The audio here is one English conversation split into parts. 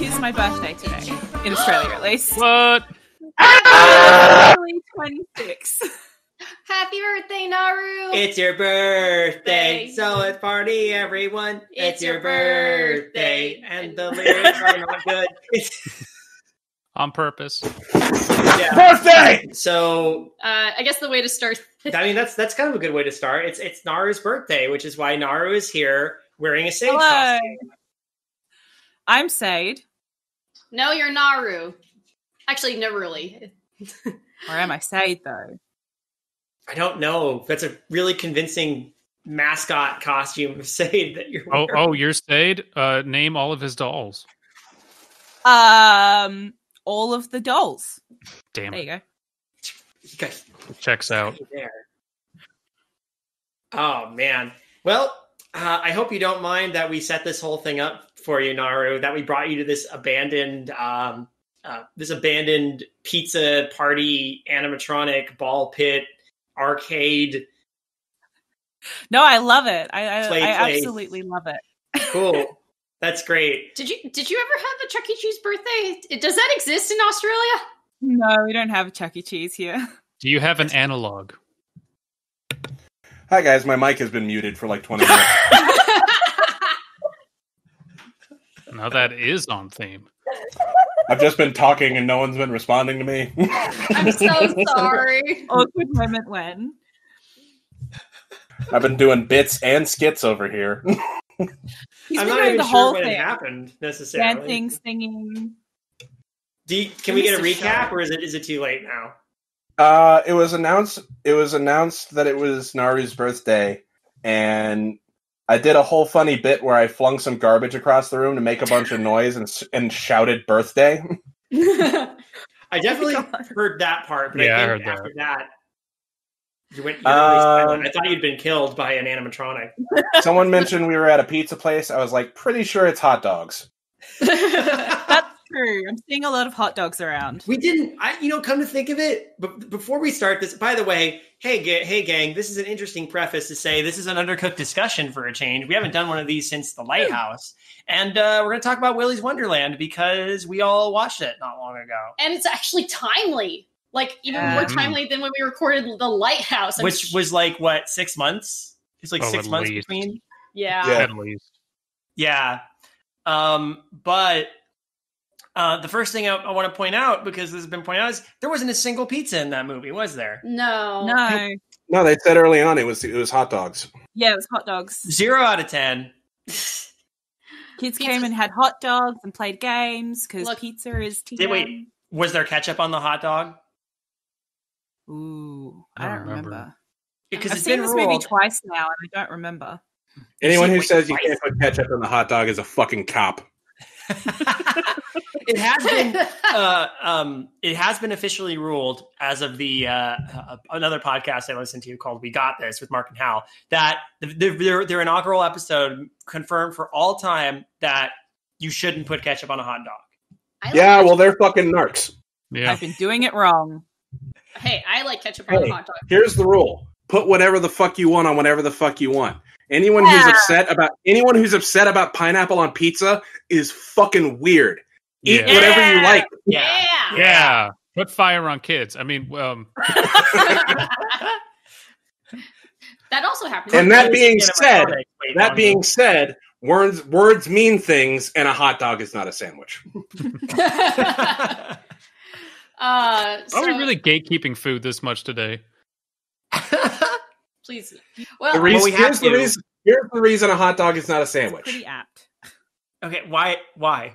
is my birthday today. In Australia, at least. What? Actually 26. Happy birthday, Naru! It's your birthday, Day. so let's party, everyone. It's your birthday. And the lyrics are not good. On purpose. Yeah. Birthday! So, I guess the way to start. I mean, that's kind of a good way to start. It's Naru's birthday, which is why Naru is here wearing a Sage Hello. costume. I'm Sade. No, you're Naru. Actually, never really. Or am I Sade, though? I don't know. That's a really convincing mascot costume of Sade that you're wearing. Oh, you're Sade? Name all of his dolls. All of the dolls. Damn There it. you go. You guys Checks out. there. Oh, man. Well, I hope you don't mind that we set this whole thing up for you, Naru, that we brought you to this abandoned pizza party animatronic ball pit arcade. No, I love it. I Play place. absolutely love it. Cool. That's great. Did you ever have a Chuck E. Cheese birthday? Does that exist in Australia? No, we don't have a Chuck E. Cheese here. Do you have an analog? Hi guys, my mic has been muted for like 20 minutes. Now that is on theme. I've just been talking and no one's been responding to me. I'm so sorry. Awkward moment when. I've been doing bits and skits over here. He's I'm been not doing even the sure whole when thing. it happened necessarily. Dancing, singing. Can we get a Who's the recap, show? or is it too late now? It was announced that it was Naru's birthday, and I did a whole funny bit where I flung some garbage across the room to make a bunch of noise and shouted birthday. I definitely heard that part, but Yeah, I I heard think after that, you went really Um, silent. I thought you'd been killed by an animatronic. Someone mentioned we were at a pizza place. I was like, pretty sure it's hot dogs. That's true. I'm seeing a lot of hot dogs around. We didn't, come to think of it, but before we start this, by the way, hey gang, this is an interesting preface to say this is an undercooked discussion for a change. We haven't done one of these since The Lighthouse, and we're going to talk about Willy's Wonderland because we all watched it not long ago. And it's actually timely. Like, even Yeah. more timely than when we recorded The Lighthouse. Which was like, what, 6 months? It's like Oh, 6 at months least. between? Yeah. Yeah. At least. Yeah. But the first thing I want to point out, because this has been pointed out, is there wasn't a single pizza in that movie, was there? No. No. No, they said early on it was hot dogs. Yeah, it was hot dogs. 0 out of 10. Kids came and had hot dogs and played games because Look- pizza is TM. Wait, was there ketchup on the hot dog? Ooh, I I don't don't remember. remember. Because I've it's seen been this movie ruled. twice now and I don't remember. Anyone who Wait, says you twice? can't put ketchup on the hot dog is a fucking cop. It has been it has been officially ruled as of the another podcast I listened to called We Got This with Mark and Hal, that their inaugural episode confirmed for all time that you shouldn't put ketchup on a hot dog. I like Yeah, ketchup. well, they're fucking narcs. Yeah. I've been doing it wrong. Hey, I like ketchup on Hey. a hot dog. Here's the rule: put whatever the fuck you want on whatever the fuck you want. Anyone who's upset about pineapple on pizza is fucking weird. Eat Yeah. whatever you like. Yeah. Yeah. Put fire on kids. I mean, That also happens. And that being said, Wait, words mean things, and a hot dog is not a sandwich. are we really gatekeeping food this much today? Please. The Well, reason, we have here's the reason a hot dog is not a sandwich. Pretty apt. Okay, why?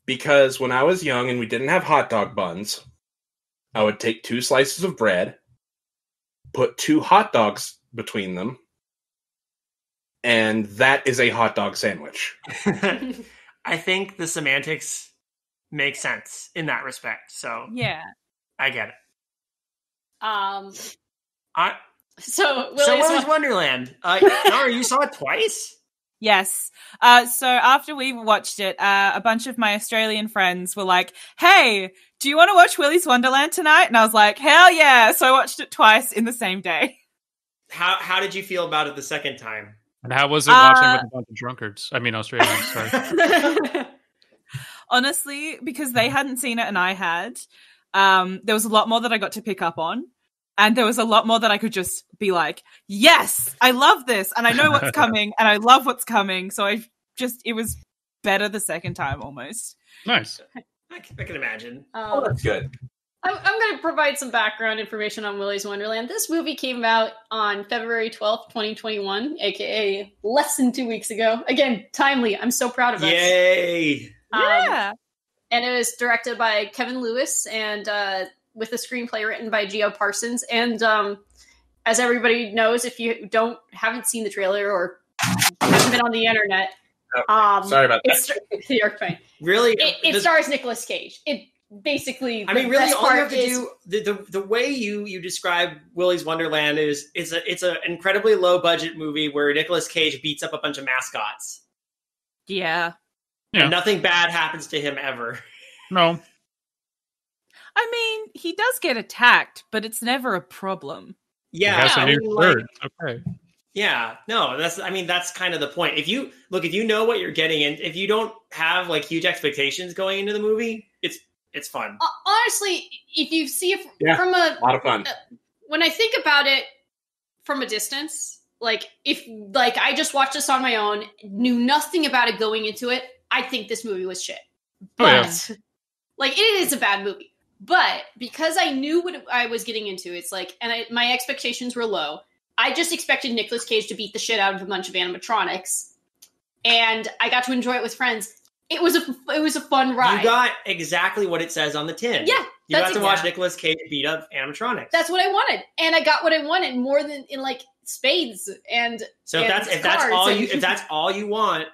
Because when I was young and we didn't have hot dog buns, I would take 2 slices of bread, put 2 hot dogs between them, and that is a hot dog sandwich. I think the semantics make sense in that respect. So Yeah. I get it. So Willy's Wonderland. Nara, you saw it twice? Yes. So after we watched it, a bunch of my Australian friends were like, hey, do you want to watch Willy's Wonderland tonight? And I was like, hell yeah. So I watched it twice in the same day. How did you feel about it the second time? And how was it watching with a bunch of drunkards? I mean, Australians, sorry. honestly, because they hadn't seen it and I had, there was a lot more that I got to pick up on. And there was a lot more that I could just be like, yes, I love this. And I know what's coming and I love what's coming. So it was better the second time almost. Nice. I can imagine. That's good. I'm going to provide some background information on Willy's Wonderland. This movie came out on February 12th, 2021, aka less than 2 weeks ago. Again, timely. I'm so proud of us. Yay! Yeah. And it was directed by Kevin Lewis and with a screenplay written by Geo Parsons. And as everybody knows, if you haven't seen the trailer or haven't been on the internet, Sorry about that. You're fine. Really, it stars Nicolas Cage. It basically, I mean, really, all you have to do the way you describe Willy's Wonderland is it's an incredibly low budget movie where Nicolas Cage beats up a bunch of mascots. Yeah. And nothing bad happens to him ever. No. I mean, he does get attacked, but it's never a problem. Yeah, That's a new third. Okay. Yeah, no, that's kind of the point. If you know what you're getting in, if you don't have like huge expectations going into the movie, it's fun. Honestly, if you see it from a lot of fun. When I think about it from a distance, like if I just watched this on my own, knew nothing about it going into it, I think this movie was shit. But like it is a bad movie. But because I knew what I was getting into, it's like, and my expectations were low. I just expected Nicolas Cage to beat the shit out of a bunch of animatronics, and I got to enjoy it with friends. It was a fun ride. You got exactly what it says on the tin. Yeah, you got to watch Nicolas Cage beat up animatronics. That's what I wanted, and I got what I wanted more than in like spades and. So if that's all you want,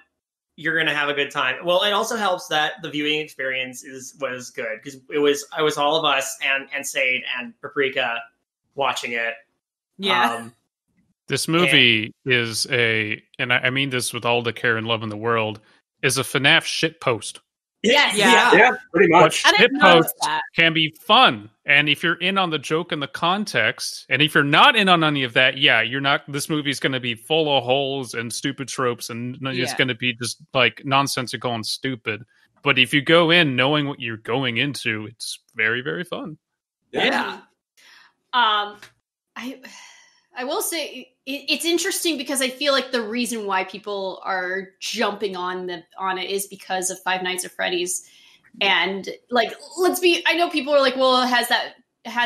you're gonna have a good time. Well, it also helps that the viewing experience was good because I was all of us and Sade and Paprika watching it. Yeah. This movie is and I mean this with all the care and love in the world, is a FNAF shitpost. Yes. Yeah, pretty much. But shitposts can be fun. And if you're in on the joke and the context, and if you're not in on any of that, this movie's going to be full of holes and stupid tropes, and it's going to be just like nonsensical and stupid. But if you go in knowing what you're going into, it's very, very fun. Yeah. I will say it's interesting because I feel like the reason why people are jumping on it is because of Five Nights at Freddy's, and like I know people are like, well, has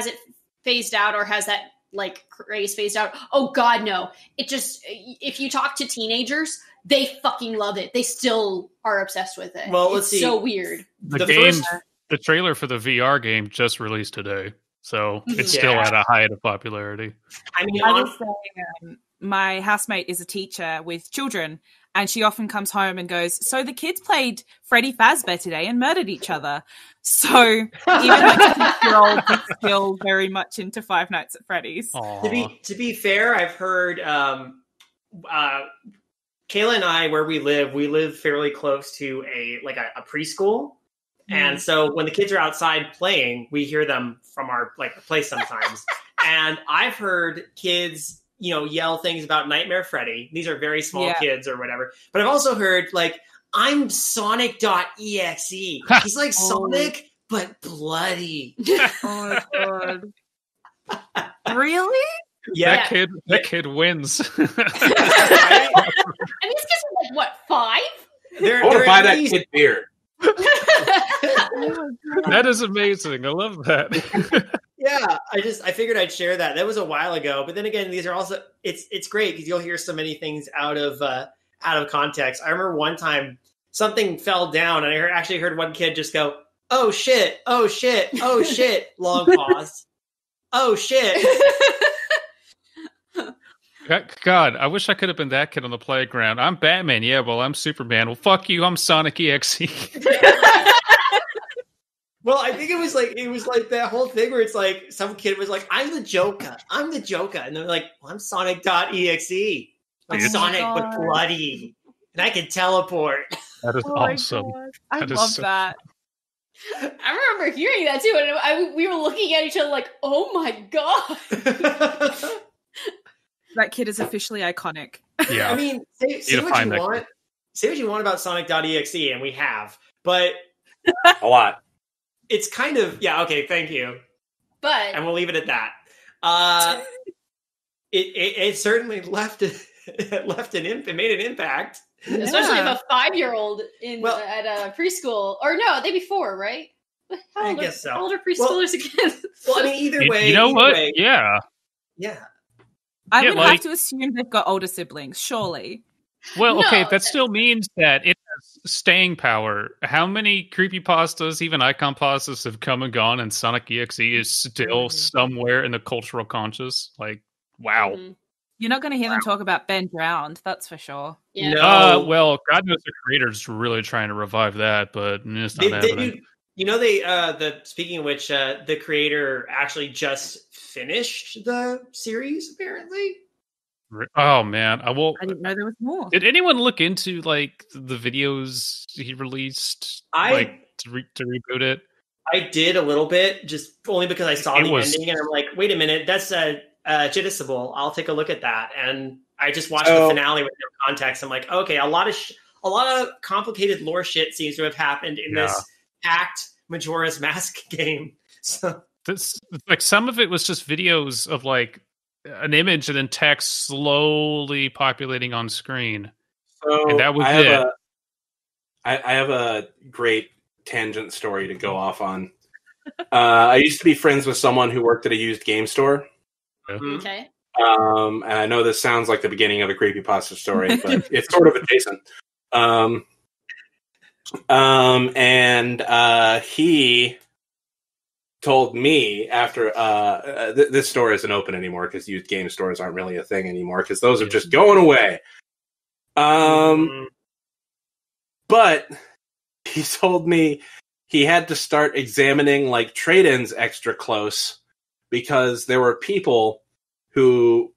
it phased out or has that like craze phased out? Oh God, no! It just if you talk to teenagers, they fucking love it. They still are obsessed with it. Well, let's see. So weird. The trailer for the VR game just released today. So it's still at a height of popularity. I mean, I will say, my housemate is a teacher with children, and she often comes home and goes, "So the kids played Freddy Fazbear today and murdered each other." So even like a 6-year-old is still very much into Five Nights at Freddy's. To be fair, I've heard Kayla and I, where we live fairly close to a preschool. And so when the kids are outside playing, we hear them from our place sometimes. And I've heard kids, yell things about Nightmare Freddy. These are very small kids or whatever. But I've also heard I'm Sonic.exe. He's like Sonic, but bloody. Oh my God. Really? Yeah. That kid wins. And these kids are like, 5? I want to buy that kid beer. That is amazing. I love that. Yeah, I figured I'd share that. That was a while ago, but then again, these are also it's great because you'll hear so many things out of context. I remember one time something fell down, and I actually heard one kid just go, "Oh shit! Oh shit! Oh shit!" Long pause. Oh shit! God, I wish I could have been that kid on the playground. I'm Batman. Yeah, well, I'm Superman. Well, fuck you. I'm Sonic EXE. Well, I think it was like that whole thing where it's like some kid was like, "I'm the Joker. I'm the Joker," and they're like, "Well, I'm Sonic.exe. Like Sonic but bloody, and I can teleport." That is awesome. I love that. I remember hearing that too, and we were looking at each other like, "Oh my God." That kid is officially iconic. Yeah. I mean, say what you want about Sonic.exe, and we have, but A lot. It's kind of okay. Thank you, but and we'll leave it at that. It certainly left it made an impact, especially if a 5-year-old at a preschool, or no, they'd be 4, right? I guess so. How old are preschoolers again? Well, I mean, either way, you know what? Way, yeah. I would have to assume they've got older siblings, surely. Well, okay, that still means that it has staying power. How many creepypastas, even icon pastas, have come and gone, and Sonic EXE is still somewhere in the cultural conscious? Like, wow. Mm-hmm. You're not going to hear them talk about Ben Drowned, that's for sure. Yeah. No. Well, God knows the creators really trying to revive that, but it's not happening. Speaking of which, the creator actually just finished the series, apparently. Oh man, I didn't know there was more. Did anyone look into like the videos he released, to reboot it? I did a little bit, just only because I saw the ending, and I'm like, wait a minute, that's Jittisable. I'll take a look at that, and I just watched the finale with no context. I'm like, okay, a lot of complicated lore shit seems to have happened in this packed Majora's Mask game. So this, like, some of it was just videos of like an image and then text slowly populating on screen. So and that was it. I have a great tangent story to go off on. I used to be friends with someone who worked at a used game store. Okay. And I know this sounds like the beginning of a creepypasta story, but it's sort of adjacent. And he told me after this store isn't open anymore because used game stores aren't really a thing anymore because those are just going away. But he told me he had to start examining like trade-ins extra close because there were people who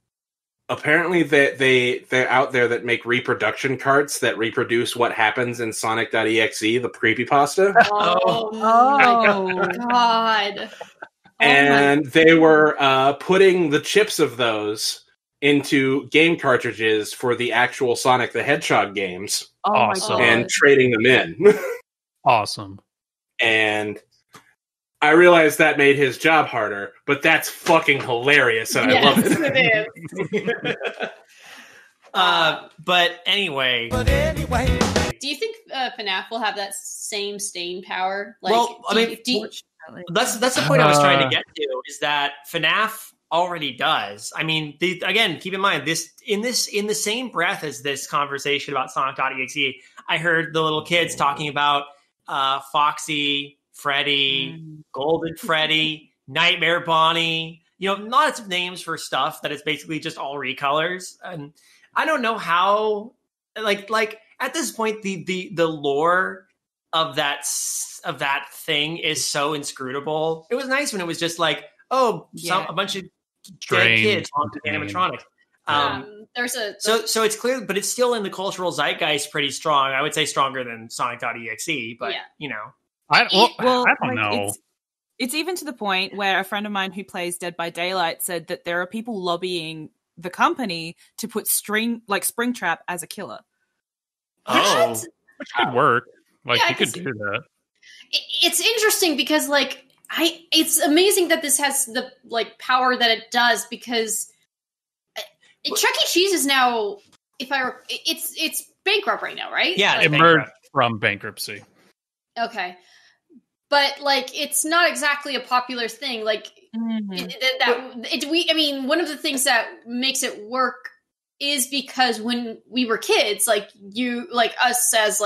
apparently they're out there that make reproduction carts that reproduce what happens in Sonic.exe, the creepypasta. Oh God. And they were putting the chips of those into game cartridges for the actual Sonic the Hedgehog games. Awesome. And trading them in. Awesome. And I realized that made his job harder, but that's fucking hilarious, and I love it. It is. But anyway. Do you think FNAF will have that same staying power? Like, well, that's the point I was trying to get to, is that FNAF already does. I mean, again, keep in mind, in the same breath as this conversation about Sonic.exe, I heard the little kids talking about Foxy, Freddy, Golden Freddy, Nightmare Bonnie, lots of names for stuff that is basically just all recolors. And I don't know how, like at this point, the lore of that thing is so inscrutable. It was nice when it was just like, a bunch of dead kids on the animatronics. So it's clear, but it's still in the cultural zeitgeist pretty strong. I would say stronger than Sonic.exe, but I don't know. It's even to the point where a friend of mine who plays Dead by Daylight said that there are people lobbying the company to put Springtrap as a killer. Oh, which could work. Like, you could do that. It's interesting because, like, it's amazing that this has the power that it does, because Chuck E. Cheese is now, it's bankrupt right now, right? Yeah, emerged from bankruptcy. Okay. But it's not exactly a popular thing. One of the things that makes it work is because when we were kids, us as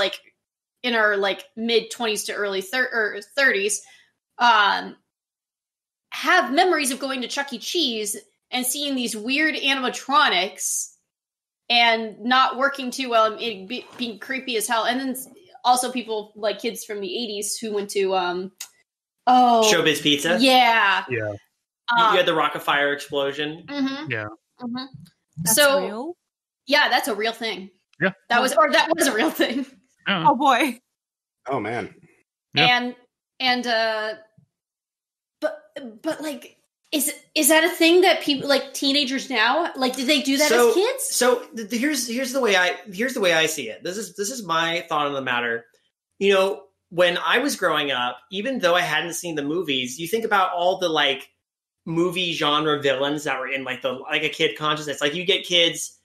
in our mid 20s to early 30s, have memories of going to Chuck E. Cheese and seeing these weird animatronics and not working too well and being creepy as hell. And then also people kids from the 80s who went to Showbiz Pizza. Yeah. You had the Rock-afire explosion. Mm-hmm. Yeah. Mm-hmm. That's real? Yeah, that's a real thing. Yeah. That was a real thing. Oh boy. Oh man. Yeah. And but is that a thing that people teenagers now did they do that as kids? So here's the way I see it. This is my thought on the matter. when I was growing up, even though I hadn't seen the movies, you think about all the like movie genre villains that were in like a kid consciousness. Like you get kids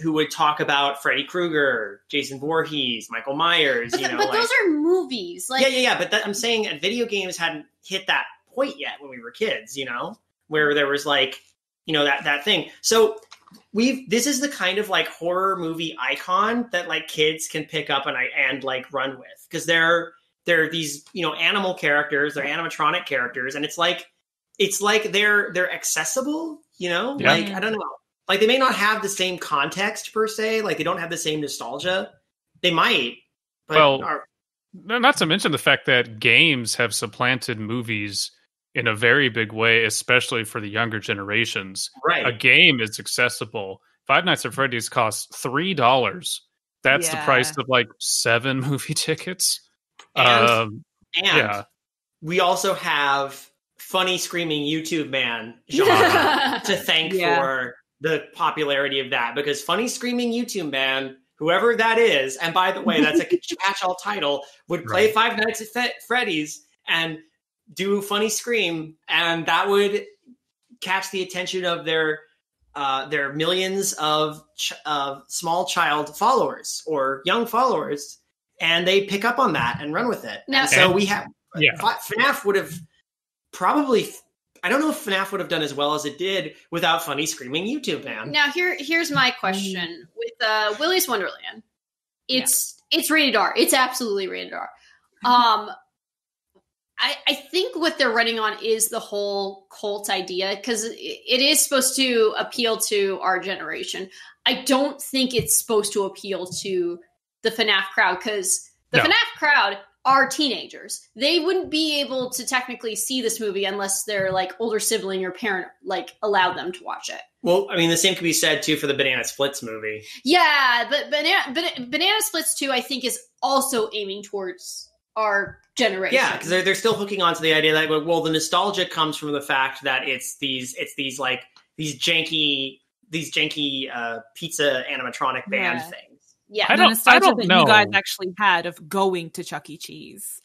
who would talk about Freddy Krueger, Jason Voorhees, Michael Myers. But those are movies. Like yeah. But I'm saying that video games hadn't hit that point yet when we were kids. Where there was like that thing. So this is the kind of like horror movie icon that like kids can pick up and like run with, because they're these animal characters, they're animatronic characters, and it's like they're accessible. Like I don't know. Like, they may not have the same context, per se. Like, they don't have the same nostalgia. They might. But not to mention the fact that games have supplanted movies in a very big way, especially for the younger generations. Right. A game is accessible. Five Nights at Freddy's costs $3. That's the price of, like, 7 movie tickets. And we also have funny screaming YouTube man genre to thank for the popularity of that, because funny screaming YouTube man, whoever that is, and by the way, that's a catch-all title, would play Five Nights at Freddy's and do funny scream, and that would catch the attention of their millions of small child followers or young followers, and they pick up on that and run with it. Now, so we have FNAF would have probably. I don't know if FNAF would have done as well as it did without funny screaming YouTube man. Now here's my question with Willy's Wonderland. It's rated R. It's absolutely rated R. I think what they're running on is the whole cult idea, because it is supposed to appeal to our generation. I don't think it's supposed to appeal to the FNAF crowd, because the FNAF crowd are teenagers. They wouldn't be able to technically see this movie unless their like older sibling or parent like allowed them to watch it. Well, I mean, the same could be said too for the Banana Splits movie. Yeah, but Banana Splits 2, I think, is also aiming towards our generation. Yeah, because they're still hooking on to the idea that, well, the nostalgia comes from the fact that it's these janky pizza animatronic band things. Yeah, I don't know. You guys actually had of going to Chuck E. Cheese.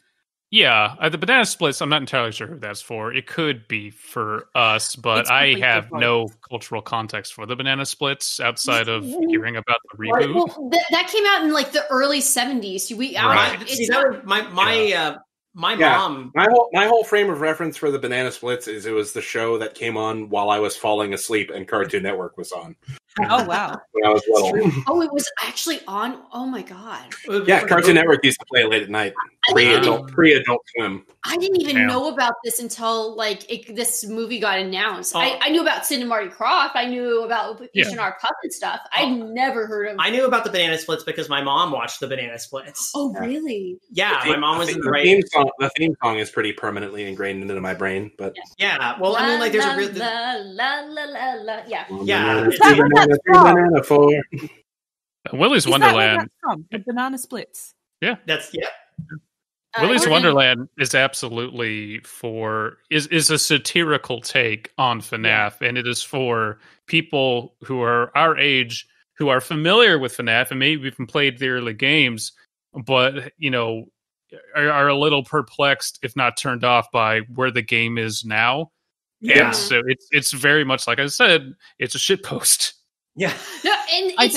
Yeah, the Banana Splits, I'm not entirely sure who that's for. It could be for us, but I have no cultural context for the Banana Splits outside of hearing about the reboot. Well, that came out in like the early 70s. Mom. My whole frame of reference for the Banana Splits is it was the show that came on while I was falling asleep and Cartoon Network was on. Oh wow! When I was little. Oh, it was actually on. Oh my god! Yeah, Cartoon Network used to play it late at night. Pre-Adult Swim. I didn't even know about this until this movie got announced. I knew about Sid and Marty Krofft. I knew about H&R Puppet stuff. I never heard of. I knew about the Banana Splits because my mom watched the Banana Splits. Oh really? Yeah, my mom was in the right. The theme song is pretty permanently ingrained into my brain, but well, I mean, like, there's a real Willy's Wonderland. The Banana Splits. Yeah, that's Willy's Wonderland is absolutely is a satirical take on FNAF, and it is for people who are our age, who are familiar with FNAF and maybe even played the early games, but are a little perplexed, if not turned off, by where the game is now. Yeah. And so it's very much, like I said, it's a shitpost. Yeah. No, and it's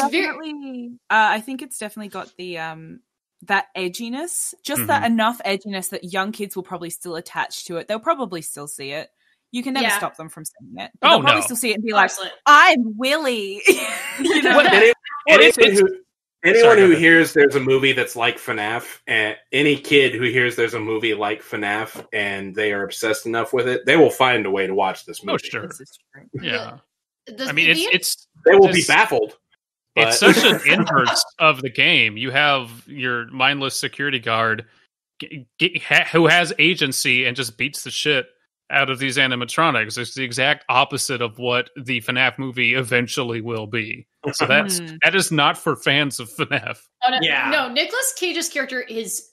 I think it's definitely got the that edginess, just that enough edginess that young kids will probably still attach to it. They'll probably still see it. You can never stop them from seeing it. They'll probably still see it and be like, "I'm Willy." Anyone who hears there's a movie that's like FNAF, and any kid who hears there's a movie like FNAF and they are obsessed enough with it, they will find a way to watch this movie. Oh, sure. Yeah. I mean, they will be baffled. But... It's such an inverse of the game. You have your mindless security guard who has agency and just beats the shit out of these animatronics. It's the exact opposite of what the FNAF movie eventually will be. So that is not for fans of FNAF. Oh, no, no, Nicolas Cage's character is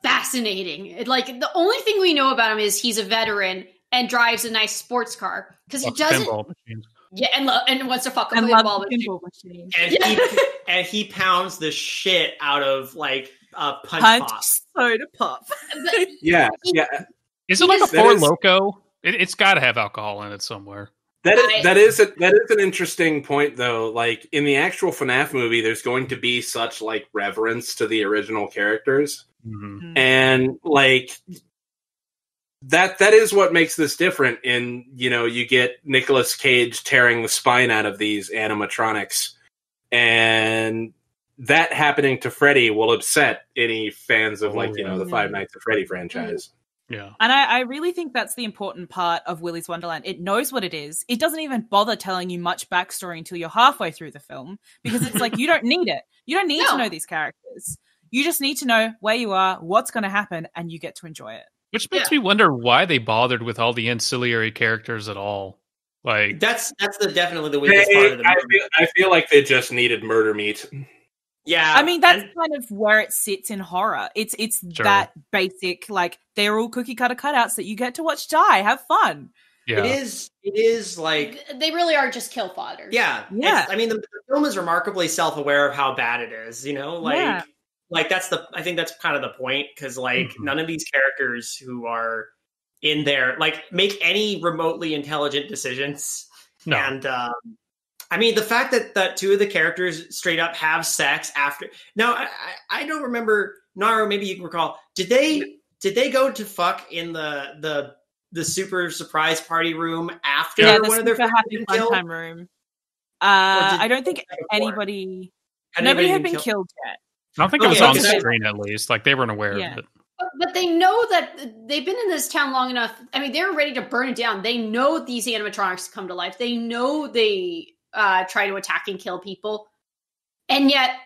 fascinating. Like, the only thing we know about him is he's a veteran and drives a nice sports car, because he doesn't. Yeah, and wants to fuck a pinball machine. And he pounds the shit out of like punch pop. soda pop. Yeah. Is it like a Four Loko? It's got to have alcohol in it somewhere. That is an interesting point, though. Like in the actual FNAF movie, there's going to be such like reverence to the original characters, and like that is what makes this different. In you get Nicolas Cage tearing the spine out of these animatronics, and that happening to Freddy will upset any fans of the Five Nights at Freddy franchise. Yeah. And I really think that's the important part of Willy's Wonderland. It knows what it is. It doesn't even bother telling you much backstory until you're halfway through the film, because it's like, you don't need it. You don't need to know these characters. You just need to know where you are, what's going to happen, and you get to enjoy it. Which makes me wonder why they bothered with all the ancillary characters at all. Like that's definitely the weakest part of the movie. I feel like they just needed murder meat. Yeah, I mean, that's kind of where it sits in horror. It's that basic, like, they're all cookie cutter cutouts that you get to watch die, have fun. Yeah. It is like they really are just kill fodder. Yeah. I mean, the film is remarkably self-aware of how bad it is. Like I think that's kind of the point, because like none of these characters who are in there like make any remotely intelligent decisions. No. And I mean, the fact that two of the characters straight up have sex after. Now, I don't remember. Naru, maybe you can recall. Did they go to fuck in the super surprise party room after one of their happy fun time room? I don't think nobody had been killed yet. I don't think it was on screen, at least. Like, they weren't aware of it. But they know that they've been in this town long enough. I mean, they're ready to burn it down. They know these animatronics come to life. They know they try to attack and kill people. And yet,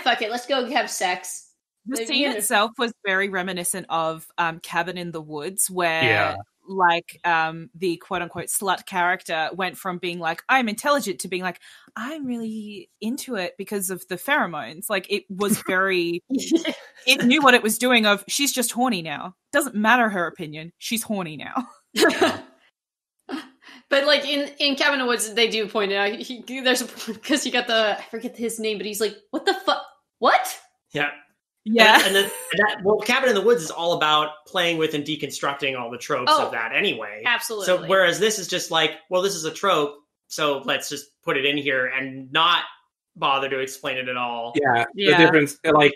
fuck it. Let's go have sex. The scene itself was very reminiscent of Cabin in the Woods, where the quote-unquote slut character went from being like, I'm intelligent, to being like, I'm really into it because of the pheromones. Like, it was very it knew what it was doing of, she's just horny now. Doesn't matter her opinion, she's horny now. But like in Cabin in the Woods, they do point out because you got I forget his name, but he's like, what the fuck? What? Yeah. Yeah. And Cabin in the Woods is all about playing with and deconstructing all the tropes of that anyway. Absolutely. So whereas this is just like, well, this is a trope, so let's just put it in here and not bother to explain it at all. Yeah. The difference, like,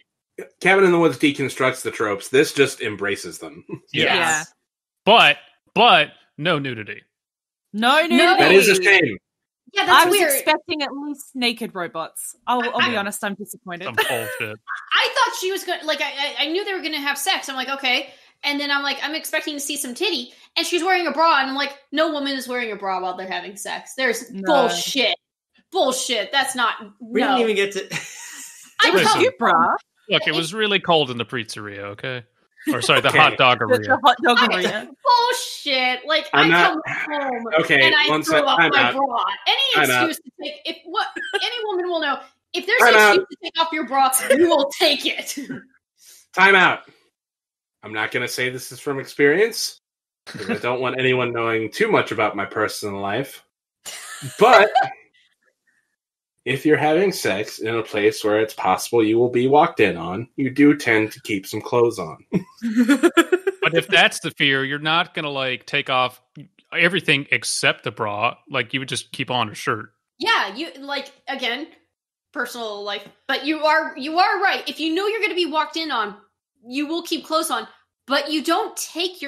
Cabin in the Woods deconstructs the tropes. This just embraces them. Yes. Yeah. But no nudity. No nudity. That is a shame. Yeah, that's weird. I was expecting at least naked robots. I'll be honest, I'm disappointed. Some bullshit. I thought she was going to, like, I knew they were going to have sex. I'm like, okay. And then I'm like, I'm expecting to see some titty. And she's wearing a bra. And I'm like, no woman is wearing a bra while they're having sex. There's bullshit. Bullshit. That's not. We didn't even get to. cute bra. Look, it was really cold in the pizzeria, okay? Or sorry, the hot doggeria. The hot doggeria. Bullshit. Like, I come home and I throw up my bra. Any excuse to take, any woman will know, if there's an excuse to take off your bra, you will take it. Time out. I'm not going to say this is from experience, because I don't want anyone knowing too much about my personal life. But if you're having sex in a place where it's possible you will be walked in on, you do tend to keep some clothes on. But if that's the fear, you're not going to, like, take off everything except the bra. Like, you would just keep on a shirt. Yeah, you, like, again, personal life. But you are right. If you know you're going to be walked in on, you will keep clothes on. But you don't take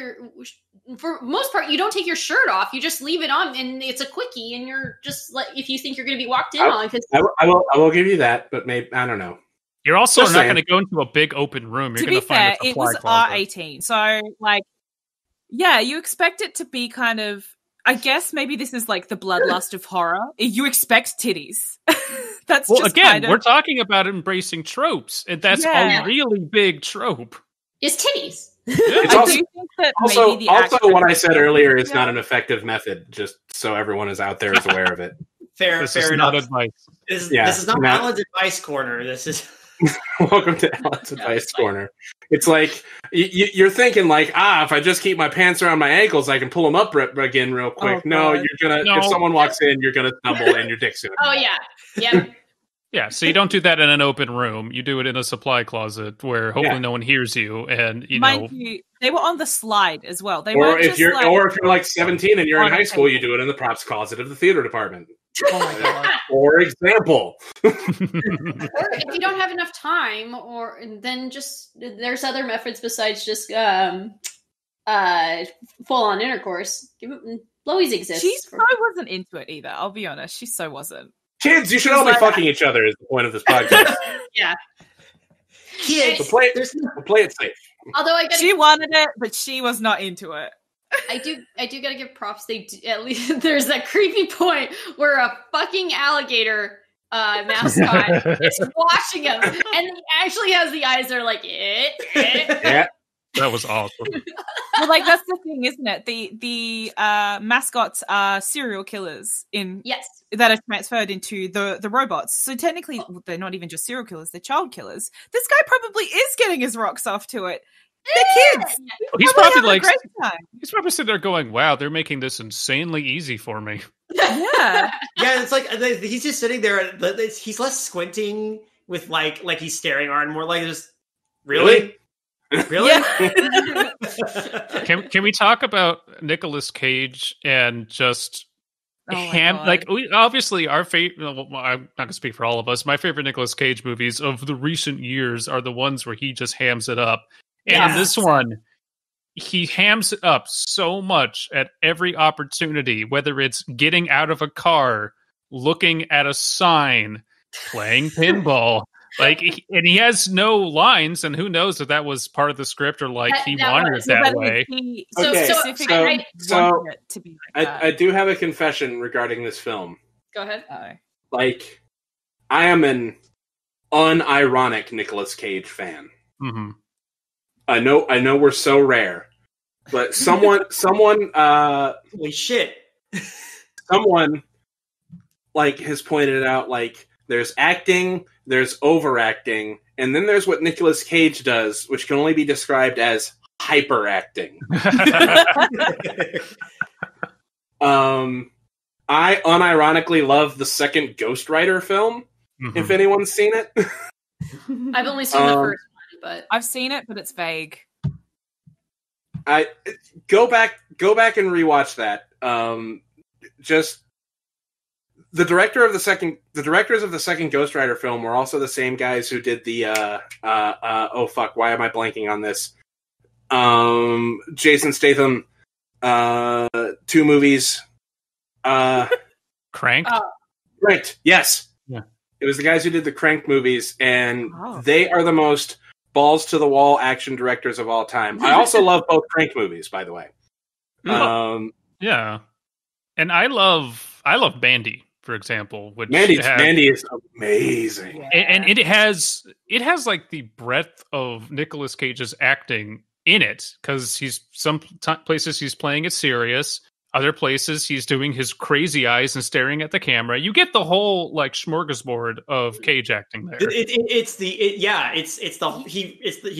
for most part, you don't take your shirt off. You just leave it on, and it's a quickie, and you're just like, if you think you're going to be walked in on. Cause I will give you that, but maybe, I don't know. You're also not going to go into a big open room. You're going to find it was R18. So, like, yeah, you expect it to be kind of, I guess maybe this is like the bloodlust of horror. You expect titties. That's just again, kind of... we're talking about embracing tropes, and that's a really big trope. Is titties. It's also what I said earlier is not an effective method, just so everyone is out there is aware of it. Fair enough. Not advice. This is not Alan's Advice Corner. This is welcome to Alan's Advice Corner. It's like you're thinking like, if I just keep my pants around my ankles, I can pull them up again real quick. You're gonna. If someone walks in, you're gonna stumble and your dick's gonna. Oh yeah, yep. Yeah, so you don't do that in an open room. You do it in a supply closet where hopefully no one hears you. And Mind you, they were on the slide as well. Or if you're like 17 and you're in high school, you do it in the props closet of the theater department. Oh my god! For example, or if you don't have enough time, or then just there's other methods besides just full on intercourse. Blowies exist. She so wasn't into it either. I'll be honest, she so wasn't. Kids, you should all be fucking each other. Is the point of this podcast? Yeah. Kids, so play it safe. Although she wanted it, but she was not into it. I do gotta give props. At least there's that creepy point where a fucking alligator mascot is watching him, and he actually has the eyes that are like Yeah. That was awesome. Well, like that's the thing, isn't it? The mascots are serial killers that are transferred into the robots. So technically, they're not even just serial killers; they're child killers. This guy probably is getting his rocks off to it. They're kids. He's probably like, he's probably sitting there going, "Wow, they're making this insanely easy for me." Yeah, yeah. It's like he's just sitting there. He's less squinting with like he's staring hard, and more like just really. Really? Yeah. Can we talk about Nicolas Cage and just him? Like, obviously, our favorite. Well, I'm not going to speak for all of us. My favorite Nicolas Cage movies of the recent years are the ones where he just hams it up. And in this one, he hams it up so much at every opportunity, whether it's getting out of a car, looking at a sign, playing pinball. And he has no lines, and who knows if that was part of the script or he wanted it that way. I do have a confession regarding this film. Go ahead. I am an unironic Nicolas Cage fan. Mm-hmm. I know we're so rare, but someone holy shit. Someone has pointed out there's acting, there's overacting, and then there's what Nicolas Cage does, which can only be described as hyperacting. I unironically love the second Ghost Rider film, if anyone's seen it. I've only seen the first one, but I've seen it, but it's vague. I go back and rewatch that. Just the directors of the second Ghost Rider film were also the same guys who did the oh fuck, why am I blanking on this? Jason Statham 2 movies. Crank? Right, yes. Yeah. It was the guys who did the Crank movies, and they are the most balls to the wall action directors of all time. I also love both Crank movies, by the way. Yeah. And I love Mandy, for example, which Mandy is amazing. Yeah. And it has the breadth of Nicolas Cage's acting in it, because he's some places he's playing it serious, other places he's doing his crazy eyes and staring at the camera. You get the whole smorgasbord of Cage acting there. He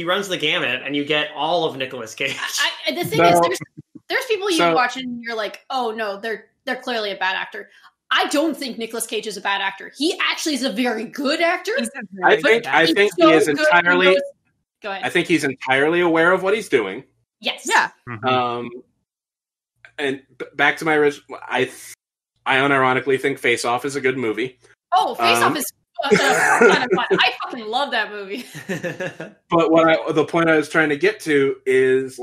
runs the gamut, and you get all of Nicolas Cage. The thing is, there's people you watch and you're like, oh no, they're clearly a bad actor. I don't think Nicolas Cage is a bad actor. He actually is a very good actor. I think he is entirely. Go ahead. I think he's entirely aware of what he's doing. Yes. Yeah. Mm-hmm. And back to my original, I unironically think Face Off is a good movie. Oh, Face Off is kind of fun. I fucking love that movie. But the point I was trying to get to is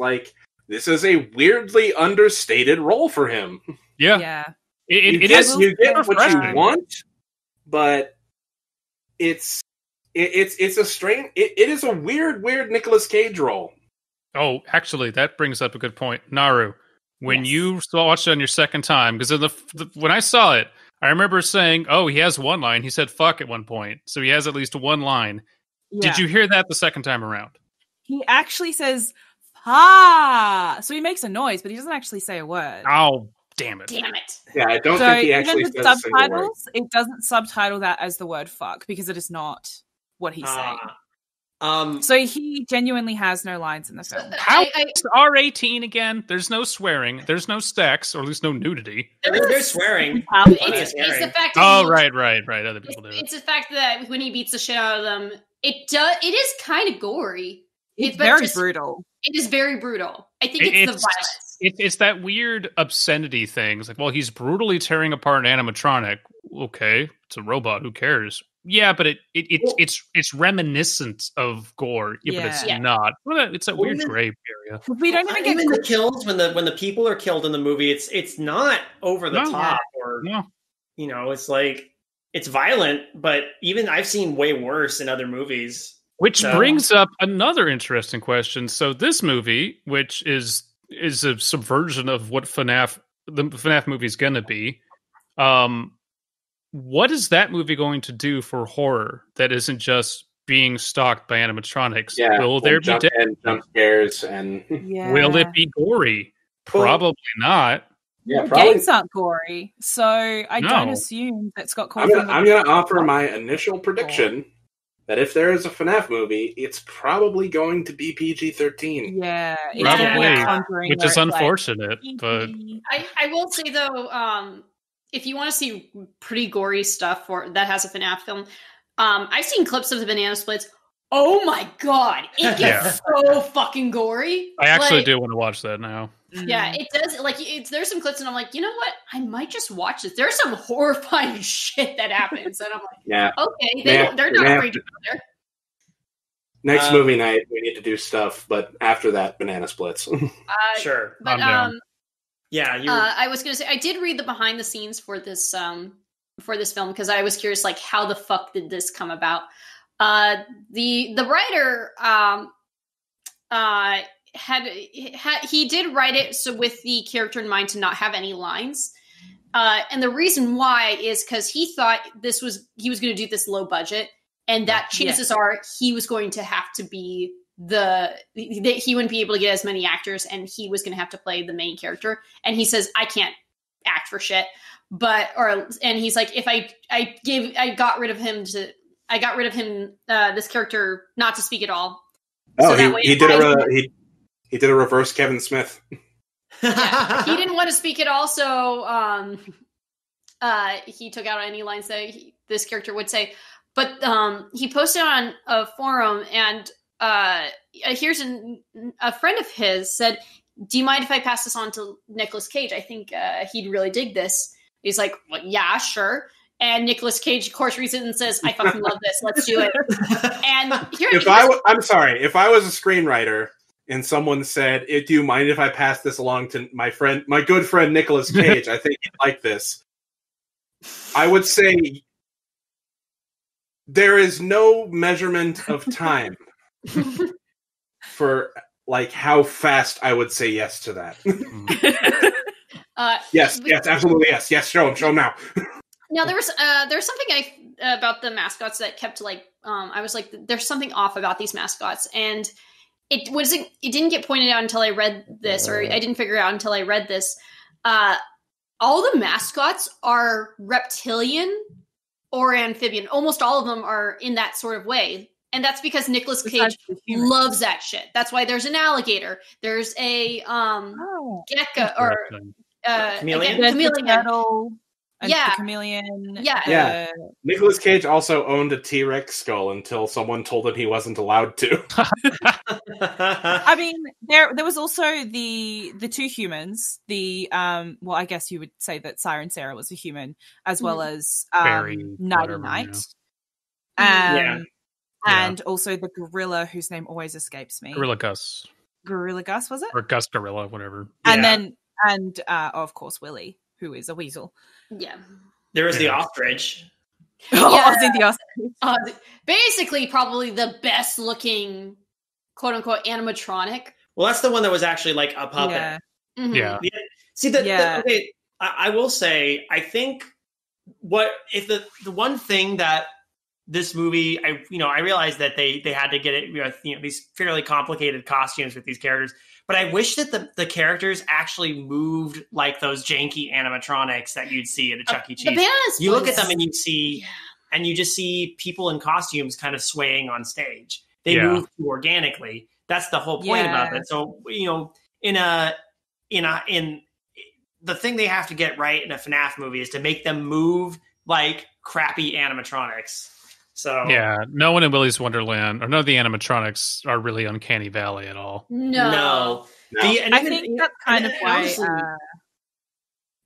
this is a weirdly understated role for him. Yeah. Yeah. You get what you want, but it's a strange. It is a weird Nicolas Cage role. Oh, actually, that brings up a good point, Naru. When you watched it on your second time, because when I saw it, I remember saying, "Oh, he has one line." He said "fuck" at one point, so he has at least one line. Yeah. Did you hear that the second time around? He actually says "ha," so he makes a noise, but he doesn't actually say a word. Oh. Damn it. Yeah, I don't think he actually says a single word. It doesn't subtitle that as the word fuck, because it is not what he's saying. So he genuinely has no lines in the film. How is R18 again? There's no swearing. There's no sex, or at least no nudity. There's swearing. It's the fact that right. Other people do it. It's the fact that when he beats the shit out of them, it is kind of gory. It's very brutal. It is very brutal. I think it's the violence. It's that weird obscenity thing. It's like, well, he's brutally tearing apart an animatronic. Okay, it's a robot. Who cares? Yeah, but it's reminiscent of gore. Yeah, but it's not. It's a weird gray area. We don't even get the kills when the people are killed in the movie. It's not over the top or you know. It's like it's violent, but even I've seen way worse in other movies. Which brings up another interesting question. So this movie, which is a subversion of what the FNAF movie is going to be, what is that movie going to do for horror that isn't just being stalked by animatronics? Yeah, will there be jump scares and will it be gory? Probably not. Yeah, the games aren't gory, so I don't assume that Scott Cawthon. I'm going to offer my initial prediction that if there is a FNAF movie, it's probably going to be PG-13. Yeah, probably, which is unfortunate. But I will say though, if you want to see pretty gory stuff that has a FNAF film, I've seen clips of the Banana Splits. Oh my god, it gets so fucking gory. I actually do want to watch that now. Yeah, it does. Like, there's some clips, and I'm like, you know what? I might just watch this. There's some horrifying shit that happens, and I'm like, okay, they're not afraid to go there. Next movie night, we need to do stuff, but after that, Banana Splits. Sure, but yeah, I was gonna say I did read the behind the scenes for this film because I was curious, like, how the fuck did this come about? The writer he did write it so with the character in mind to not have any lines, and the reason why is because he thought he was going to do this low budget, and that chances are he was going to have to be he wouldn't be able to get as many actors, and he was going to have to play the main character. And he says, I can't act for shit, and he's like, if I got rid of him, this character, not to speak at all. Oh, so he did a reverse Kevin Smith. Yeah, he didn't want to speak at all, so he took out any lines that this character would say. But he posted on a forum, and here's a friend of his said, do you mind if I pass this on to Nicolas Cage? I think he'd really dig this. He's like, well, yeah, sure. And Nicolas Cage, of course, reads it and says, I fucking love this. Let's do it. And I'm sorry. If I was a screenwriter and someone said, do you mind if I pass this along to my good friend Nicolas Cage? I think he'd like this. I would say there is no measurement of time for like how fast I would say yes to that. Yes, absolutely yes. Yes, show him now. Now there's something about the mascots that kept I was like, there's something off about these mascots, and it didn't get pointed out until I read this, or I didn't figure it out until I read this. All the mascots are reptilian or amphibian. Almost all of them are in that sort of way, and that's because Nicolas Cage loves that shit. That's why there's an alligator. There's a gecko or chameleon. The chameleon. Yeah. Nicolas Cage also owned a T-Rex skull until someone told him he wasn't allowed to. I mean, there was also the two humans. I guess you would say that Siren Sarah was a human, as well as Nighty Night. And also the gorilla whose name always escapes me. Gorilla Gus. Gorilla Gus, was it? Or Gus Gorilla, whatever. And of course, Willy, who is a weasel. Yeah. There was the ostrich. I think the ostrich. Basically, probably the best looking, quote unquote, animatronic. Well, that's the one that was actually like a puppet. Yeah. Mm-hmm. Yeah. See, okay, I will say, I think the one thing that this movie, I realized that they had to get it, these fairly complicated costumes with these characters. But I wish that the characters actually moved like those janky animatronics that you'd see at a Chuck E. Cheese. You look at them and you just see people in costumes kind of swaying on stage. They move too organically. That's the whole point about it. So, you know, in the thing they have to get right in a FNAF movie is to make them move like crappy animatronics. So yeah, no one in Willy's Wonderland or none of the animatronics are really Uncanny Valley at all. No. I think that's kind of why.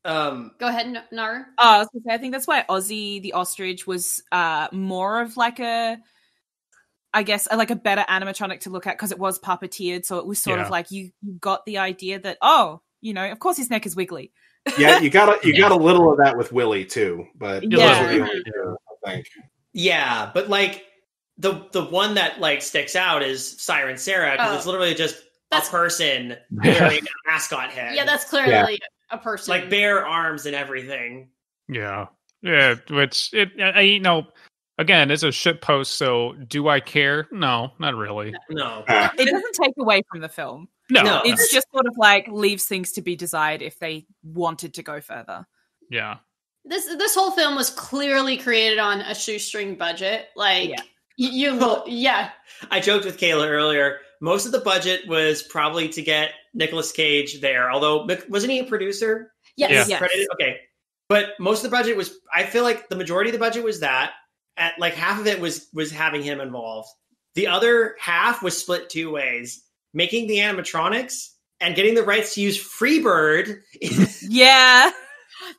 Go ahead, Naru. I was gonna say, I think that's why Ozzy the Ostrich was more of like a better animatronic to look at, because it was puppeteered, so it was sort of like you got the idea that, oh, you know, of course his neck is wiggly. Yeah, you got a little of that with Willy too, but those are the only two, I think. Yeah, but like the one that like sticks out is Siren Sarah, because it's literally just a person wearing a mascot head. Yeah, that's clearly a person, like bare arms and everything. Yeah, which you know, again, it's a shit post. So do I care? No, not really. No, it doesn't take away from the film. No, it's just sort of like leaves things to be desired if they wanted to go further. Yeah. This whole film was clearly created on a shoestring budget. Like I joked with Kayla earlier. Most of the budget was probably to get Nicolas Cage there. Although, wasn't he a producer? Yes. Okay, but most of the budget was. I feel like the majority of the budget was that. At like half of it was having him involved. The other half was split two ways: making the animatronics and getting the rights to use Freebird. Yeah.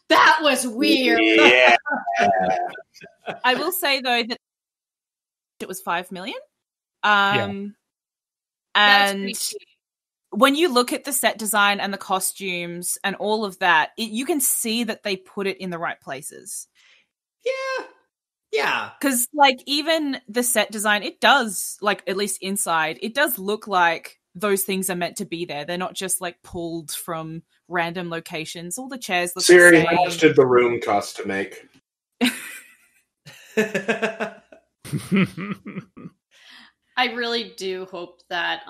That was weird. Yeah. I will say though that it was $5 million. And when you look at the set design and the costumes and all of that, you can see that they put it in the right places. Yeah. Because like even the set design, it does, like at least inside, it does look like those things are meant to be there. They're not just like pulled from random locations. All the chairs look Siri, the same. how much did the room cost to make? I really do hope that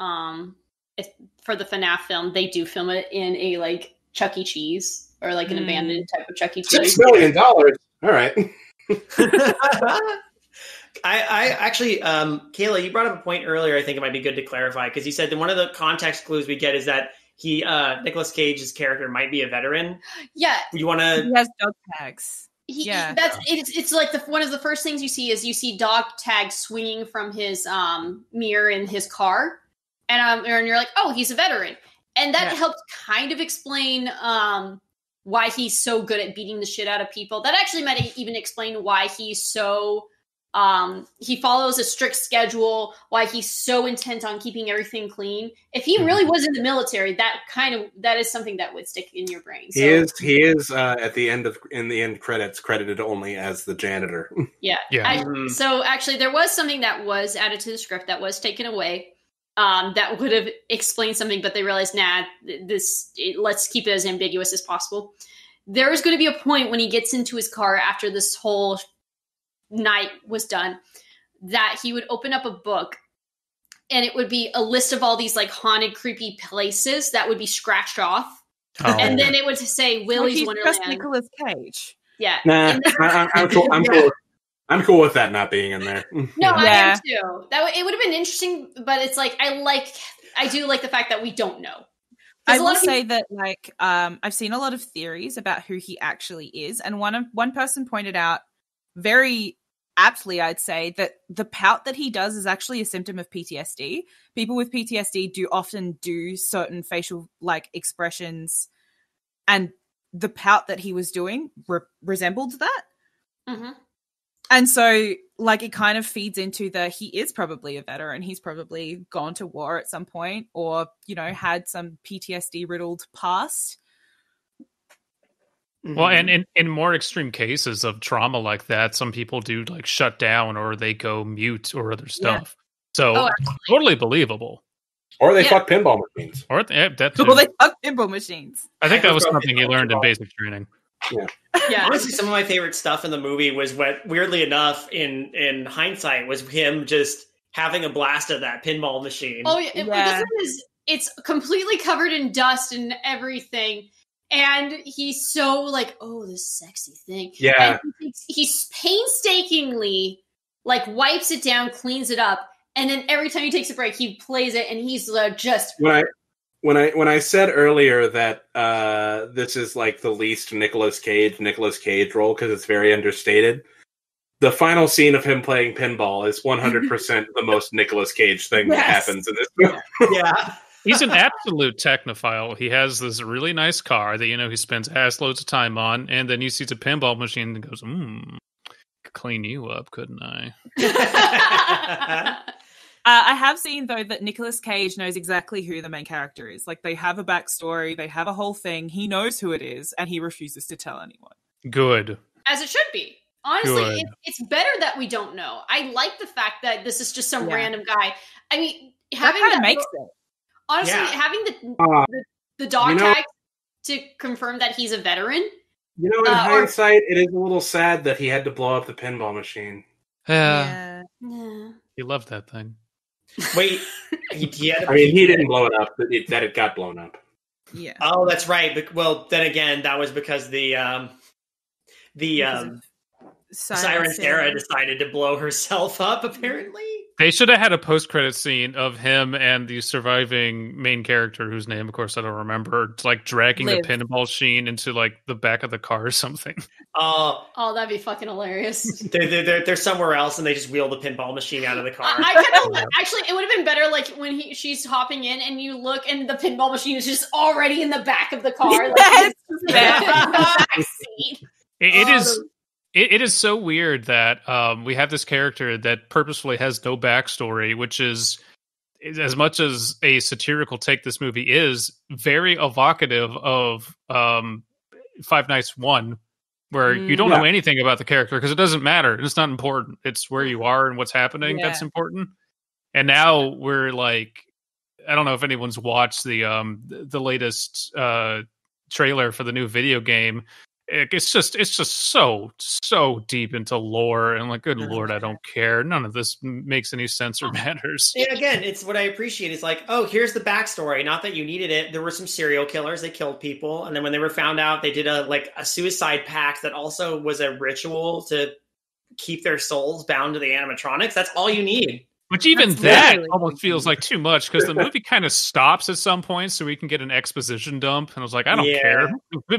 if for the FNAF film, they do film it in a like Chuck E. Cheese or like an abandoned type of Chuck E. Cheese. $6 million. All right. I actually, Kayla, you brought up a point earlier. I think it might be good to clarify, because you said that one of the context clues we get is that Nicolas Cage's character might be a veteran. Yeah, you want to? He has dog tags. It's like one of the first things you see dog tags swinging from his mirror in his car, and you're like, oh, he's a veteran, and that helps kind of explain why he's so good at beating the shit out of people. That actually might even explain why he's so he follows a strict schedule, why he's so intent on keeping everything clean. If he really was in the military, that is something that would stick in your brain. So, he is in the end credits credited only as the janitor. Yeah. So actually there was something that was added to the script that was taken away. That would have explained something, but they realized, let's keep it as ambiguous as possible. There is going to be a point when he gets into his car after this whole night was done, that he would open up a book and it would be a list of all these like haunted, creepy places that would be scratched off. Oh. And then it would say Willy's Wonderland. Just Nicolas Cage. Yeah. Nah, I'm cool. I'm cool with that not being in there. No, I am too. It would have been interesting, but it's like I do like the fact that we don't know. I will say that like I've seen a lot of theories about who he actually is, and one person pointed out very aptly, I'd say, that the pout that he does is actually a symptom of PTSD. People with PTSD do often do certain facial like expressions, and the pout that he was doing resembled that. Mm-hmm. And so, like, it kind of feeds into he is probably a veteran. He's probably gone to war at some point, or, you know, had some PTSD-riddled past. Well, and in more extreme cases of trauma like that, some people do, like, shut down, or they go mute, or other stuff. So, totally believable. Or they fuck pinball machines. Or they fuck pinball machines. I think that was something he learned in basic training. Yeah. Honestly, some of my favorite stuff in the movie was what, weirdly enough, in hindsight, was him just having a blast at that pinball machine. Oh yeah. It's completely covered in dust and everything, and he's so like, oh, this sexy thing. Yeah. And he's painstakingly like wipes it down, cleans it up, and then every time he takes a break, he plays it, and he's just. When I said earlier that this is like the least Nicolas Cage role because it's very understated, the final scene of him playing pinball is 100% the most Nicolas Cage thing that happens in this movie. Yeah. He's an absolute technophile. He has this really nice car that, he spends ass loads of time on, and then he sees a pinball machine and goes, could clean you up, couldn't I? I have seen, though, that Nicolas Cage knows exactly who the main character is. Like, they have a backstory, they have a whole thing, he knows who it is, and he refuses to tell anyone. Good. As it should be. Honestly, it's better that we don't know. I like the fact that this is just some random guy. I mean, having that makes it. Honestly, having the dog tag to confirm that he's a veteran. In hindsight, it is a little sad that he had to blow up the pinball machine. Yeah. He loved that thing. Wait, he didn't blow it up, but it got blown up. Yeah. Oh, that's right. But, well, then again, that was because the Siren Sarah decided to blow herself up, apparently. They should have had a post-credit scene of him and the surviving main character, whose name, of course, I don't remember, like dragging the pinball machine into like the back of the car or something. Oh, that'd be fucking hilarious. They're somewhere else, and they just wheel the pinball machine out of the car. Actually, it would have been better, like when she's hopping in, and you look, and the pinball machine is just already in the back of the car. Yes, It is so weird that we have this character that purposefully has no backstory, which is, as much as a satirical take this movie is, very evocative of Five Nights 1, where you don't know anything about the character because it doesn't matter. It's not important. It's where you are and what's happening that's important. And now we're like, I don't know if anyone's watched the latest trailer for the new video game. It's just so deep into lore, and like, good Lord, I don't care. None of this makes any sense or matters. And again, it's what I appreciate. It's like, oh, here's the backstory. Not that you needed it. There were some serial killers. They killed people, and then when they were found out, they did a suicide pact that also was a ritual to keep their souls bound to the animatronics. That's all you need. Which even that almost feels like too much, because the movie kind of stops at some point so we can get an exposition dump. And I was like, I don't care.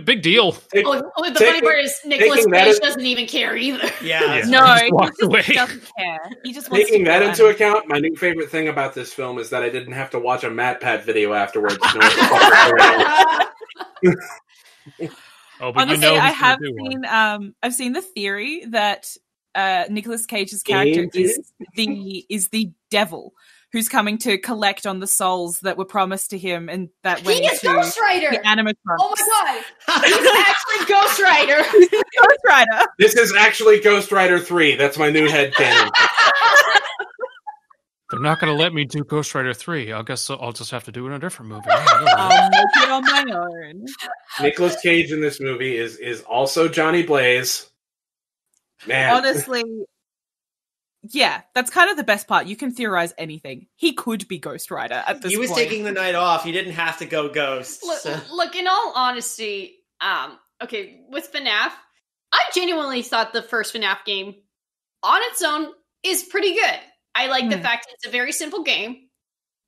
Big deal. The funny part is Nicolas Cage doesn't even care either. Yeah. No, he just doesn't care. He just wants Taking that into account, my new favorite thing about this film is that I didn't have to watch a MatPat video afterwards to know what the fuck. Honestly, I have seen I've seen the theory that Nicolas Cage's character is the devil who's coming to collect on the souls that were promised to him, and that went into Ghost Rider. The animatronics. Oh my god, he's actually Ghost Rider. Ghost Rider. This is actually Ghost Rider 3. That's my new headcanon. They're not going to let me do Ghost Rider 3. I guess I'll just have to do it in a different movie. I'll make it on my own. Nicolas Cage in this movie is also Johnny Blaze. Man. Honestly, yeah, that's kind of the best part. You can theorize anything. He could be Ghost Rider at this point. He was taking the night off. He didn't have to go ghost. Look, in all honesty, okay, with FNAF, I genuinely thought the first FNAF game on its own is pretty good. I like the fact it's a very simple game.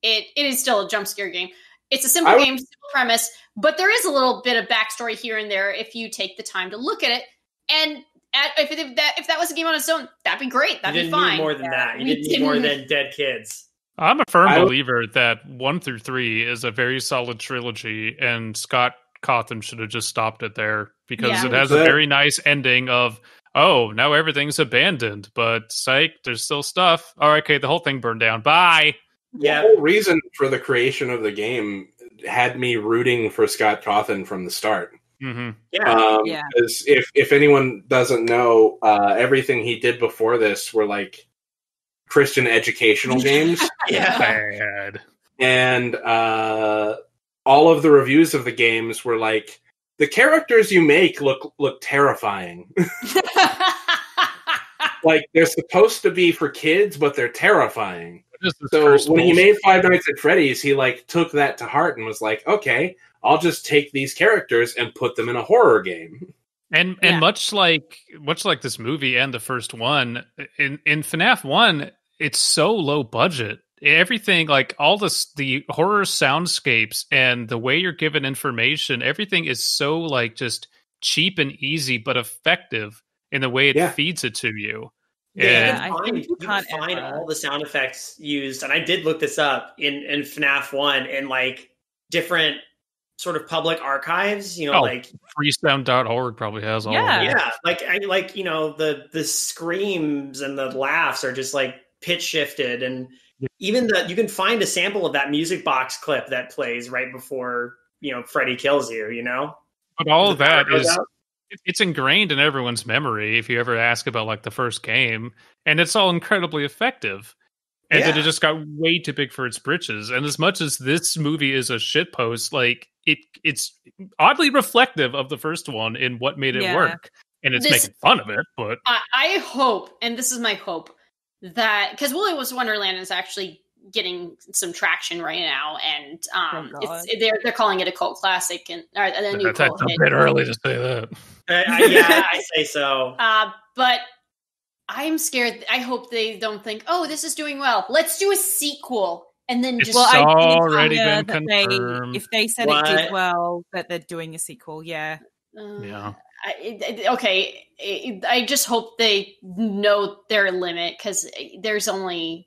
It is still a jump scare game. It's a simple game, simple premise, but there is a little bit of backstory here and there if you take the time to look at it. And if that was a game on its own, that'd be great. That'd be fine. You didn't need more than that. You didn't need more than dead kids. I'm a firm believer that 1 through 3 is a very solid trilogy, and Scott Cawthon should have just stopped it there, because it has a very nice ending of, oh, now everything's abandoned, but psych, there's still stuff. All right, okay, the whole thing burned down. Bye. Yeah. The whole reason for the creation of the game had me rooting for Scott Cawthon from the start. Mm-hmm. Because if anyone doesn't know, everything he did before this were like Christian educational games. Bad. And all of the reviews of the games were like, the characters you make look terrifying. Like, they're supposed to be for kids, but they're terrifying. So when he made Five Nights at Freddy's, he like took that to heart and was like, okay, I'll just take these characters and put them in a horror game. And much like this movie and the first one, in FNAF 1, it's so low budget. Everything, like all the horror soundscapes and the way you're given information, everything is so like just cheap and easy, but effective in the way it feeds it to you. Yeah, you can find all the sound effects used, and I did look this up in FNAF 1 in like different sort of public archives, like freesound.org probably has all of them. Yeah, like the screams and the laughs are just like pitch shifted, and even you can find a sample of that music box clip that plays right before Freddy kills you. But all of that it's ingrained in everyone's memory if you ever ask about like the first game, and it's all incredibly effective. And then it just got way too big for its britches. And as much as this movie is a shitpost, like it's oddly reflective of the first one in what made it work. And it's making fun of it, but I hope, and this is my hope, that because Willy's Wonderland is actually getting some traction right now, and they're calling it a cult classic, and a new cult hit. A bit early to say that. I say so. But I'm scared. I hope they don't think, oh, this is doing well, let's do a sequel, and then it's already been confirmed. If they said it did well, that they're doing a sequel, yeah. I just hope they know their limit, because there's only...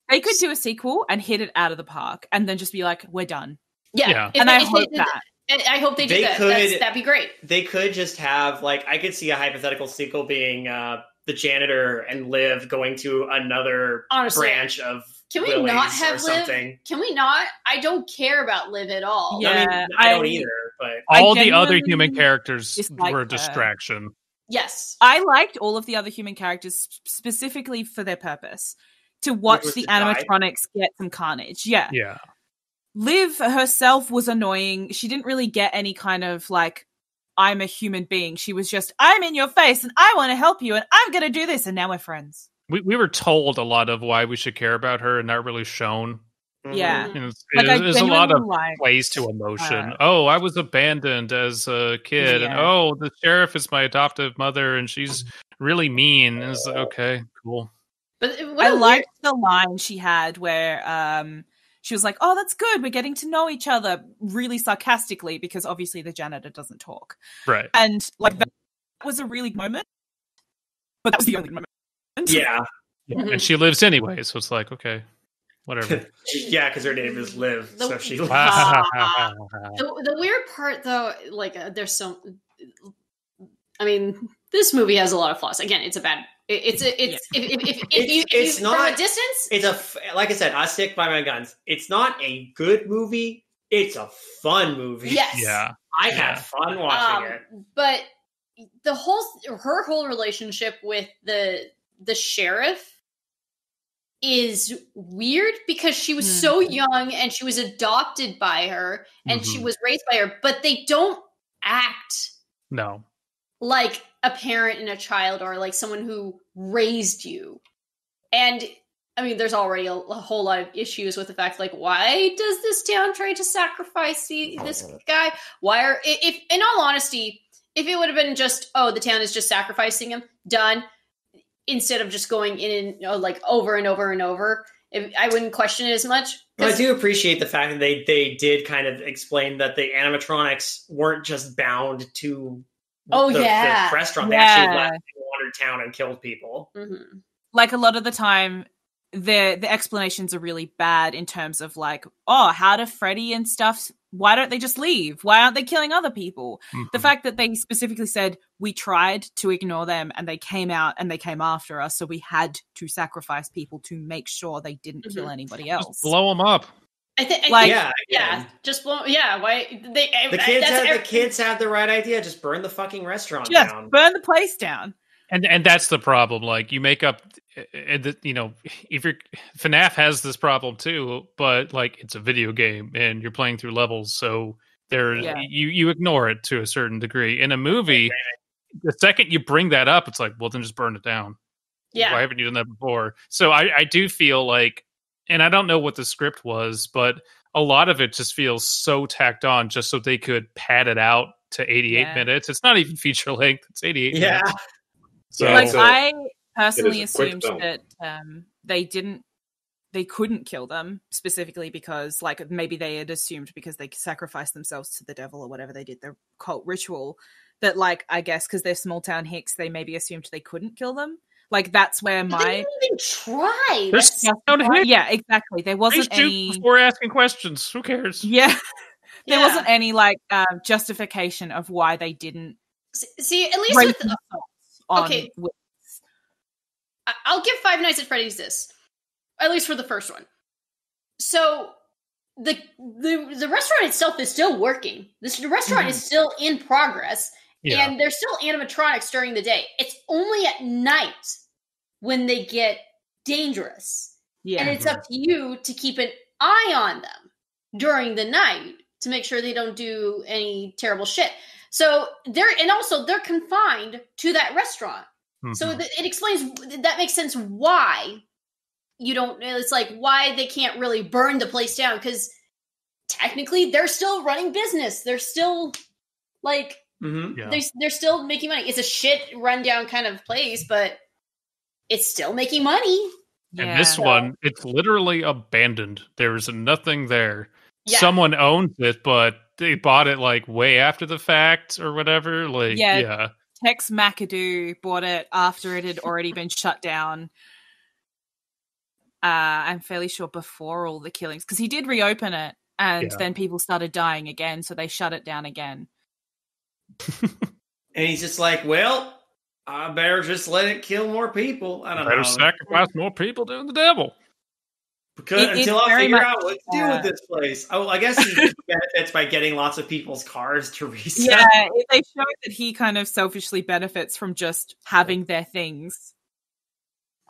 They could do a sequel and hit it out of the park, and then just be like, we're done. Yeah. And I hope that. And I hope they do that. That'd be great. They could just have, like, I could see a hypothetical sequel being the janitor and Liv going to another branch of Can we not have Liv? Can we not? I don't care about Liv at all. Yeah, I don't either. But all the other human characters were a distraction. Yes. I liked all of the other human characters specifically for their purpose. To watch the animatronics get some carnage. Yeah. Liv herself was annoying. She didn't really get any kind of like, I'm a human being. She was just, I'm in your face and I want to help you and I'm going to do this. And now we're friends. We were told a lot of why we should care about her and not really shown. Yeah. There's a lot of plays to emotion. I was abandoned as a kid. And the sheriff is my adoptive mother and she's really mean. And it's like, okay, cool. But I liked the line she had where she was like, oh, that's good. We're getting to know each other, really sarcastically, because obviously the janitor doesn't talk. Right. And like that was a really good moment. But that was the only moment. Yeah. And she lives anyway, so it's like, okay, whatever. Yeah, because her name is Liv. So she lives. The weird part, though, like there's some... I mean, this movie has a lot of flaws. Again, it's a bad... It's not from a distance. It's like I said, I stick by my guns. It's not a good movie. It's a fun movie. Yes. Yeah. I had fun watching it. But her whole relationship with the sheriff is weird because she was so young and she was adopted by her and she was raised by her, but they don't act like a parent and a child or like someone who raised you. And I mean, there's already a whole lot of issues with the fact, like, why does this town try to sacrifice this guy? If in all honesty, if it would have been just, the town is just sacrificing him, done, instead of just going in and like over and over and over, I wouldn't question it as much. Well, I do appreciate the fact that they did kind of explain that the animatronics weren't just bound to the restaurant. They actually left and wandered town and killed people. Mm-hmm. Like a lot of the time, the explanations are really bad in terms of like, how do Freddy and stuff, why don't they just leave? Why aren't they killing other people? Mm-hmm. The fact that they specifically said, we tried to ignore them and they came out and they came after us, so we had to sacrifice people to make sure they didn't kill anybody else. Just blow them up. Just blow. Yeah, why the kids have the right idea. Just burn the fucking restaurant down. Burn the place down. And that's the problem. Like you make up, if you're FNAF has this problem too, but like it's a video game and you're playing through levels, so you ignore it to a certain degree. In a movie, the second you bring that up, it's like, well, then just burn it down. Yeah, why haven't you done that before? So I do feel like. And I don't know what the script was, but a lot of it just feels so tacked on just so they could pad it out to 88 minutes. It's not even feature length. It's 88 minutes. So, I personally assumed that they couldn't kill them specifically because like maybe they had assumed because they sacrificed themselves to the devil or whatever they did, their cult ritual, that like, I guess because they're small town hicks, they maybe assumed they couldn't kill them. Like that's where They didn't even try. Yeah, exactly. There wasn't any before asking questions. Who cares? Yeah. There wasn't any like justification of why they didn't see, at least with okay. I'll give Five Nights at Freddy's this. At least for the first one. So the restaurant itself is still working. The restaurant is still in progress. Yeah. And there's still animatronics during the day. It's only at night when they get dangerous. Yeah. And it's up to you to keep an eye on them during the night to make sure they don't do any terrible shit. So they're confined to that restaurant. Mm-hmm. So it explains, that makes sense why you don't, it's like why they can't really burn the place down, because technically they're still running business. They're still like, they're still making money. It's a shit rundown kind of place, but it's still making money. And this one, it's literally abandoned. There's nothing there. Yeah. Someone owns it, but they bought it like way after the fact or whatever. Like, Tex McAdoo bought it after it had already been shut down. I'm fairly sure before all the killings, because he did reopen it, and then people started dying again, so they shut it down again. And he's just like, well, I better just let it kill more people. I don't know. Better sacrifice more people to the devil. Because until I figure out what to do with this place. Oh, I guess he benefits by getting lots of people's cars to reset. Yeah, they show that he kind of selfishly benefits from just having their things.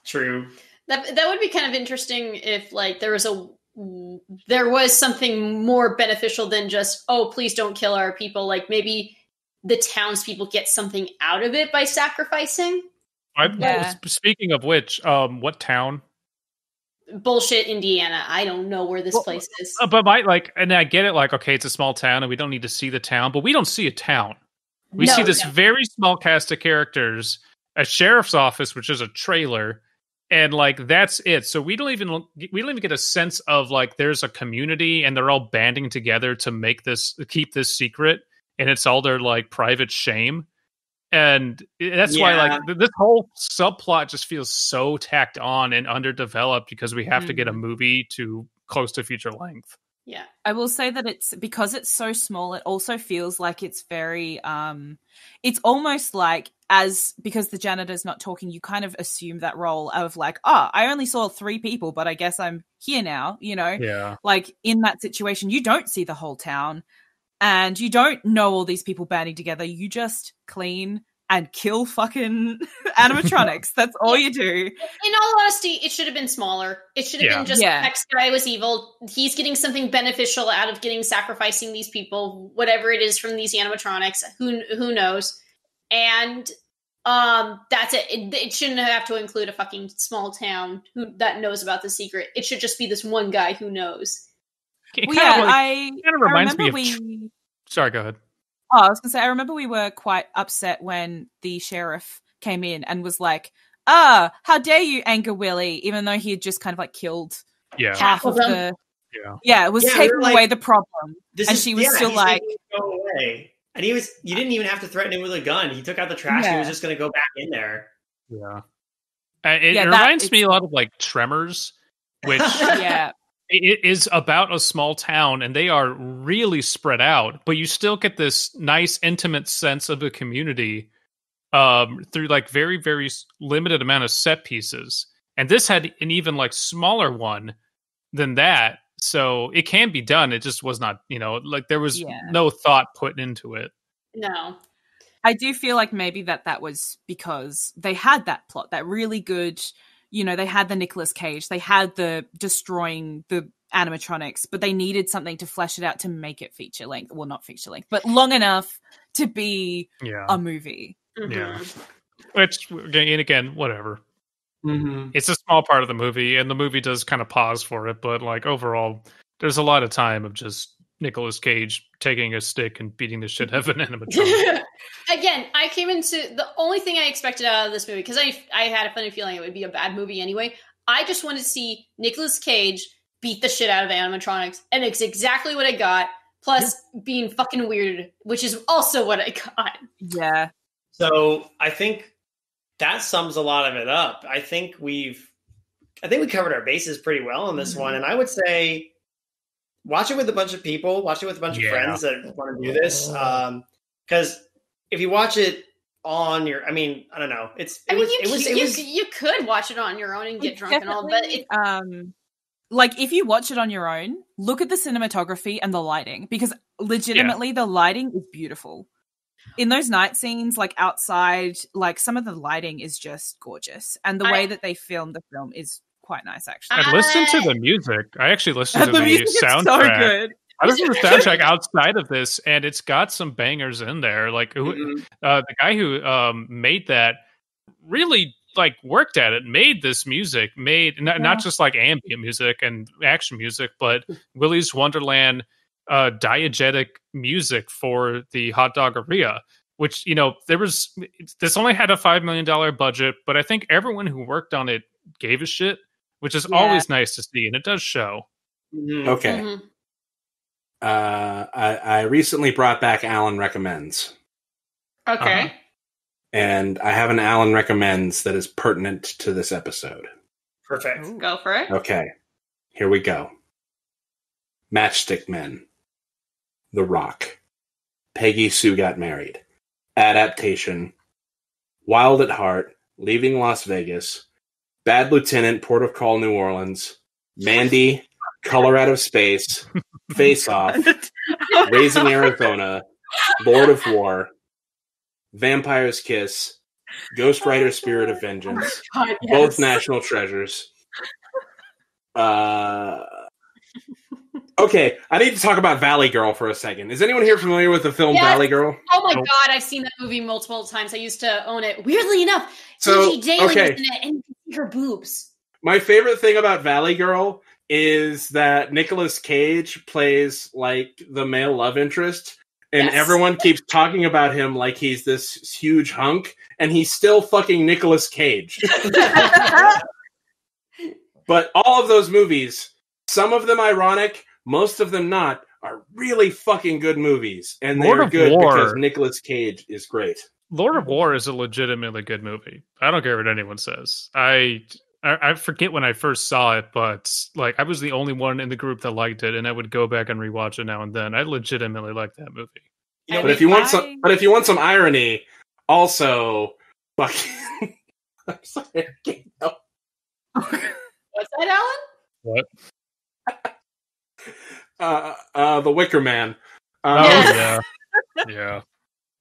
True. That would be kind of interesting if like there was something more beneficial than just, oh, please don't kill our people. Like maybe the townspeople get something out of it by sacrificing. Speaking of which, what town? Bullshit, Indiana. I don't know where this place is. But and I get it, like, okay, it's a small town and we don't need to see the town, but we don't see a town. We see this very small cast of characters, a sheriff's office, which is a trailer, and like that's it. So we don't even get a sense of like there's a community and they're all banding together to keep this secret, and it's all their like private shame. And that's why like this whole subplot just feels so tacked on and underdeveloped because we have to get a movie to close to feature length. Yeah. I will say that because it's so small, it also feels like it's very it's almost like because the janitor's not talking, you kind of assume that role of like, oh, I only saw 3 people, but I guess I'm here now, you know? Yeah. Like in that situation, you don't see the whole town. And you don't know all these people banding together. You just clean and kill fucking animatronics. That's all you do. In all honesty, it should have been smaller. It should have been just X guy was evil. He's getting something beneficial out of sacrificing these people, whatever it is from these animatronics. Who knows? And that's it. It shouldn't have to include a fucking small town that knows about the secret. It should just be this one guy who knows. I reminds me of. Sorry, go ahead. Oh, I was going to say, I remember we were quite upset when the sheriff came in and was like, how dare you anger Willie, even though he had just kind of like killed half of the... Yeah, it was taking away the problem. And she was still like... Go away. And you didn't even have to threaten him with a gun. He took out the trash and he was just going to go back in there. Yeah. It reminds me a lot of like Tremors, which... It is about a small town, and they are really spread out, but you still get this nice, intimate sense of a community through like very, very limited amount of set pieces. And this had an even like smaller one than that, so it can be done. It just was not, like there was no thought put into it. No. I do feel like maybe that was because they had that plot, that really good... they had the Nicolas Cage, they had the destroying the animatronics, but they needed something to flesh it out to make it feature length. Well, not feature length, but long enough to be a movie. Mm-hmm. Yeah. Which, and again, whatever. Mm-hmm. It's a small part of the movie, and the movie does kind of pause for it, but like overall, there's a lot of time of just Nicolas Cage taking a stick and beating the shit out of an animatronic. Again, I came into the only thing I expected out of this movie, because I had a funny feeling it would be a bad movie anyway. I just wanted to see Nicolas Cage beat the shit out of animatronics, and it's exactly what I got. Plus, being fucking weird, which is also what I got. Yeah. So I think that sums a lot of it up. I think we covered our bases pretty well on this one, and I would say watch it with a bunch of people, watch it with a bunch of friends that want to do this. Because if you watch it on your, I don't know. You could watch it on your own and get drunk and all, but like if you watch it on your own, look at the cinematography and the lighting, because legitimately the lighting is beautiful. In those night scenes, like outside, like some of the lighting is just gorgeous, and the way that they filmed the film is quite nice, actually. I listened to the music. I actually listened to the music soundtrack. Is so good. I listened to the soundtrack outside of this, and it's got some bangers in there. Like the guy who made that really like worked at it, made this music, not just like ambient music and action music, but Willy's Wonderland diegetic music for the Hot Doggeria, which, this only had a $5 million budget, but I think everyone who worked on it gave a shit, which is always nice to see, and it does show. Okay. I recently brought back Alan Recommends. Okay. And I have an Alan Recommends that is pertinent to this episode. Perfect. Ooh. Go for it. Okay. Here we go. Matchstick Men. The Rock. Peggy Sue Got Married. Adaptation. Wild at Heart. Leaving Las Vegas. Bad Lieutenant, Port of Call, New Orleans. Mandy. Color Out of Space. Face Off. Raising Arizona. Lord of War. Vampire's Kiss. Ghost Rider Spirit of Vengeance. God, yes. Both national treasures. Okay, I need to talk about Valley Girl for a second. Is anyone here familiar with the film Valley Girl? Oh my god, I've seen that movie multiple times. I used to own it. Weirdly enough, Gigi Daly was in it, and you can see her boobs. My favorite thing about Valley Girl is that Nicolas Cage plays like the male love interest, and everyone keeps talking about him like he's this huge hunk, and he's still fucking Nicolas Cage. But all of those movies, some of them ironic, most of them not, are really fucking good movies. And they're good because Nicolas Cage is great. Lord of War is a legitimately good movie. I don't care what anyone says. I forget when I first saw it, but like I was the only one in the group that liked it, and I would go back and rewatch it now and then. I legitimately like that movie. But if you want some irony, also fucking I'm sorry, I can't help. What's that, Alan? What? The Wicker Man. Yeah.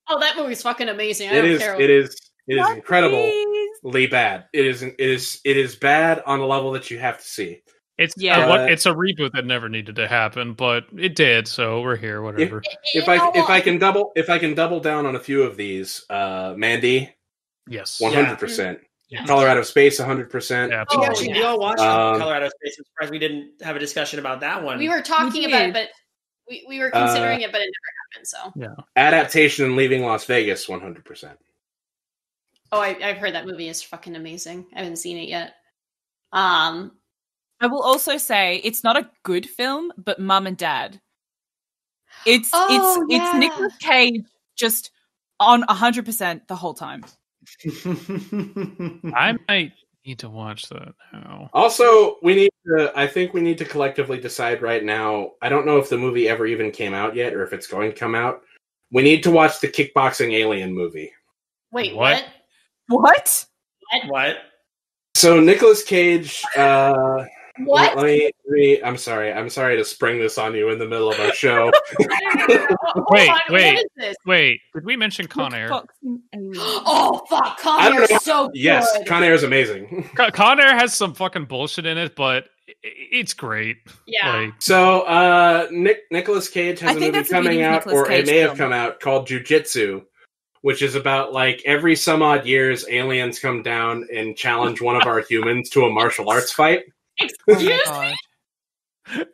Oh, that movie's fucking amazing. It is incredibly bad. It is bad on a level that you have to see. It's a reboot that never needed to happen, but it did. So we're here. Whatever. If I can double down on a few of these, Mandy, yes, 100%. Yeah. Color Out of Space, 100%. Yeah, we all watched Color Out of Space. I'm surprised we didn't have a discussion about that one. We were talking about it, but we were considering it, but it never happened. So yeah, Adaptation and Leaving Las Vegas, 100%. Oh, I've heard that movie is fucking amazing. I haven't seen it yet. I will also say it's not a good film, but Mum and Dad. It's Nicolas Cage just on 100% the whole time. I might need to watch that now. Also, I think we need to collectively decide right now. I don't know if the movie ever even came out yet or if it's going to come out. We need to watch the Kickboxing Alien movie. Wait, what? What? So Nicolas Cage. What? Let me. I'm sorry to spring this on you in the middle of our show. Wait. Did we mention Con Air? Oh fuck, Con Air is so good. Yes, Con Air is amazing. Con Air has some fucking bullshit in it, but it's great. Yeah. So Nicolas Cage has a movie coming out, or it may have come out, called Jiu-Jitsu, which is about like every some odd years aliens come down and challenge one of our humans to a martial arts fight. Excuse me?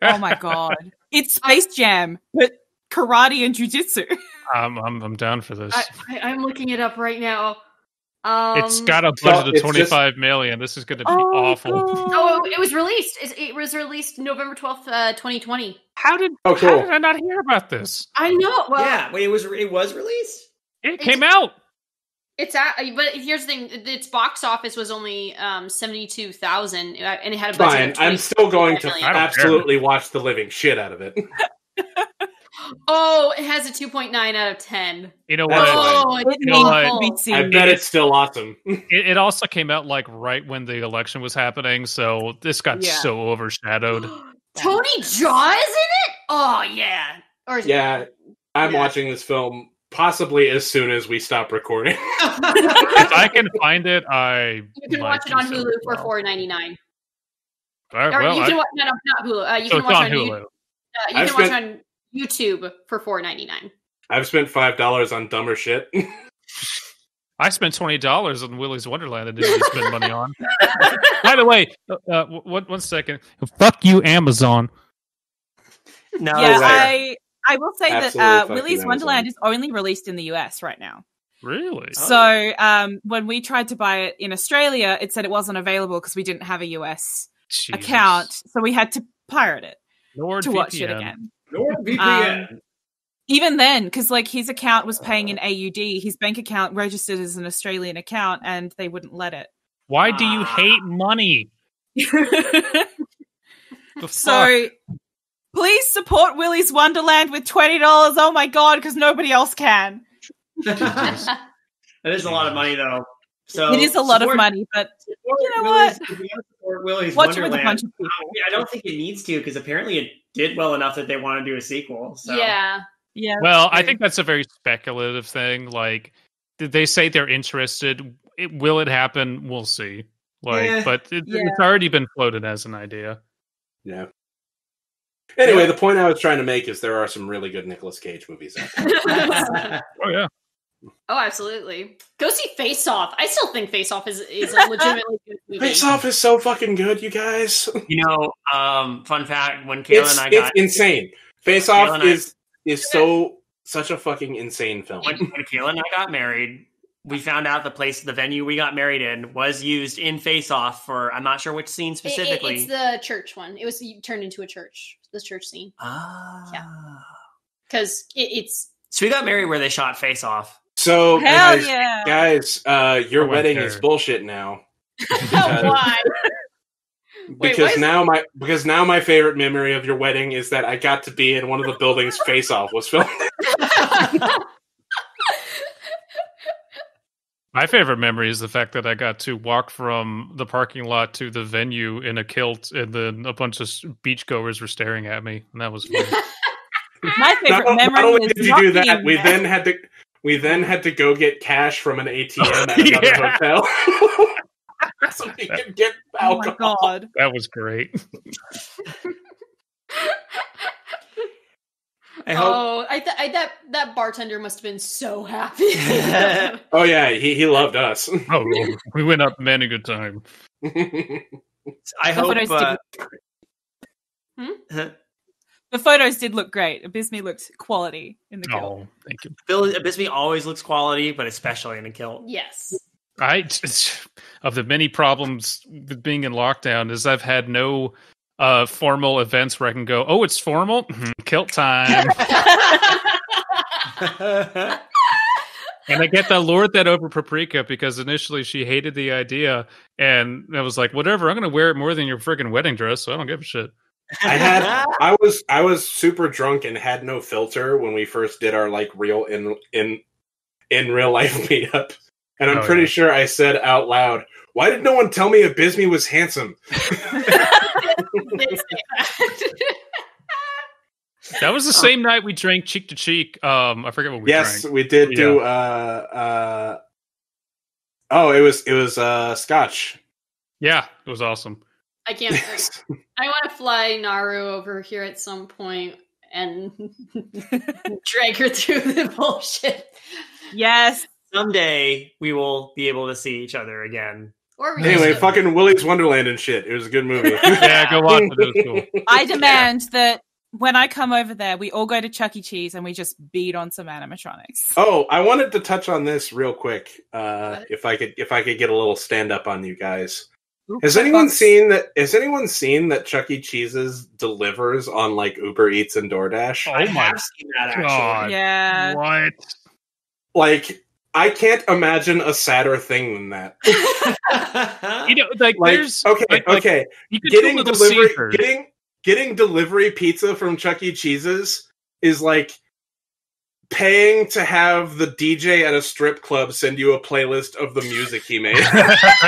Oh my god. It's Space Jam, but karate and jiu-jitsu. I'm down for this. I'm looking it up right now. It's got a budget of 25 million. This is going to be awful. Oh, it was released. It was released November 12th, 2020. How did I not hear about this? I know. Well, yeah, wait, it was released? It came out. But here's the thing: its box office was only 72,000, and it had a budget. Fine, I'm still going to absolutely watch the living shit out of it. Oh, it has a 2.9 out of 10. You know what? I bet it's still awesome. It also came out like right when the election was happening, so this got so overshadowed. Tony Jaa is in it? Oh yeah. I'm watching this film possibly as soon as we stop recording. If I can find it, you can watch it on Hulu for $4.99. Well, you can watch not Hulu. You can watch on Hulu. You can watch on YouTube for $4.99. I've spent $5 on dumber shit. I spent $20 on Willy's Wonderland. I didn't spend money on. By the way, one second. Fuck you, Amazon. No, I will say that Willy's Wonderland is only released in the US right now. Really? So when we tried to buy it in Australia, it said it wasn't available because we didn't have a US account. So we had to pirate it to watch it again. NordVPN. Even then, because like his account was paying in AUD, his bank account registered as an Australian account, and they wouldn't let it. Why do you hate money? So please support Willy's Wonderland with $20. Oh my god, because nobody else can. That is a lot of money, though. So it is a lot of money, but you know what? Willy's Watch it Wonderland. with a bunch of people. I don't think it needs to, because apparently it did well enough that they want to do a sequel. So. Yeah. Well, I think that's a very speculative thing. Like, did they say they're interested? Will it happen? We'll see. But it's already been floated as an idea. Yeah. Anyway, the point I was trying to make is there are some really good Nicolas Cage movies out there. Oh yeah. Oh, absolutely. Go see Face Off. I still think Face Off is a legitimately good movie. Face Off is so fucking good, you guys. You know, fun fact, when Kayla and I got... It's insane. Face Off is such a fucking insane film. When Kayla and I got married, we found out the venue we got married in was used in Face Off for, I'm not sure which scene specifically. It's the church one. It was turned into a church, the church scene. Yeah. Because it's... So we got married where they shot Face Off. So, Hell guys, your wedding is bullshit now. Why? Because now my favorite memory of your wedding is that I got to be in one of the buildings Face Off was filmed. My favorite memory is the fact that I got to walk from the parking lot to the venue in a kilt, and then a bunch of beachgoers were staring at me, and that was fun. My favorite memory not only is did you do that, we then had to go get cash from an ATM at another hotel. So we could get alcohol. Oh my god. That was great. That bartender must have been so happy. Oh yeah, he loved us. Oh, we went up many good time. I hope. The photos did look great. Abysme looked quality in the kilt. Oh, thank you. Abysme always looks quality, but especially in a kilt. Yes. Of the many problems with being in lockdown is I've had no formal events where I can go, oh, it's formal? Kilt time. And I get lured that over Paprika because initially she hated the idea, and I was like, whatever, I'm going to wear it more than your friggin' wedding dress, so I don't give a shit. I was super drunk and had no filter when we first did our like real in real life meetup, and I'm pretty sure I said out loud, "Why did no one tell me Abysme was handsome?" That was the same night we drank cheek to cheek. I forget what we drank. Yes, we did do. It was scotch. Yeah, it was awesome. I can't. I want to fly Naru over here at some point and drag her through the bullshit. Yes. Someday we will be able to see each other again. Anyway, fucking Willy's Wonderland and shit. It was a good movie. Yeah, go watch it. It was cool. I demand that when I come over there, we all go to Chuck E. Cheese and we just beat on some animatronics. Oh, I wanted to touch on this real quick. If I could get a little stand up on you guys. Has anyone seen that Chuck E. Cheese's delivers on like Uber Eats and DoorDash? Oh my God. Yeah. What? Like, I can't imagine a sadder thing than that. There's okay. Getting delivery pizza from Chuck E. Cheese's is like paying to have the DJ at a strip club send you a playlist of the music he made. Yes.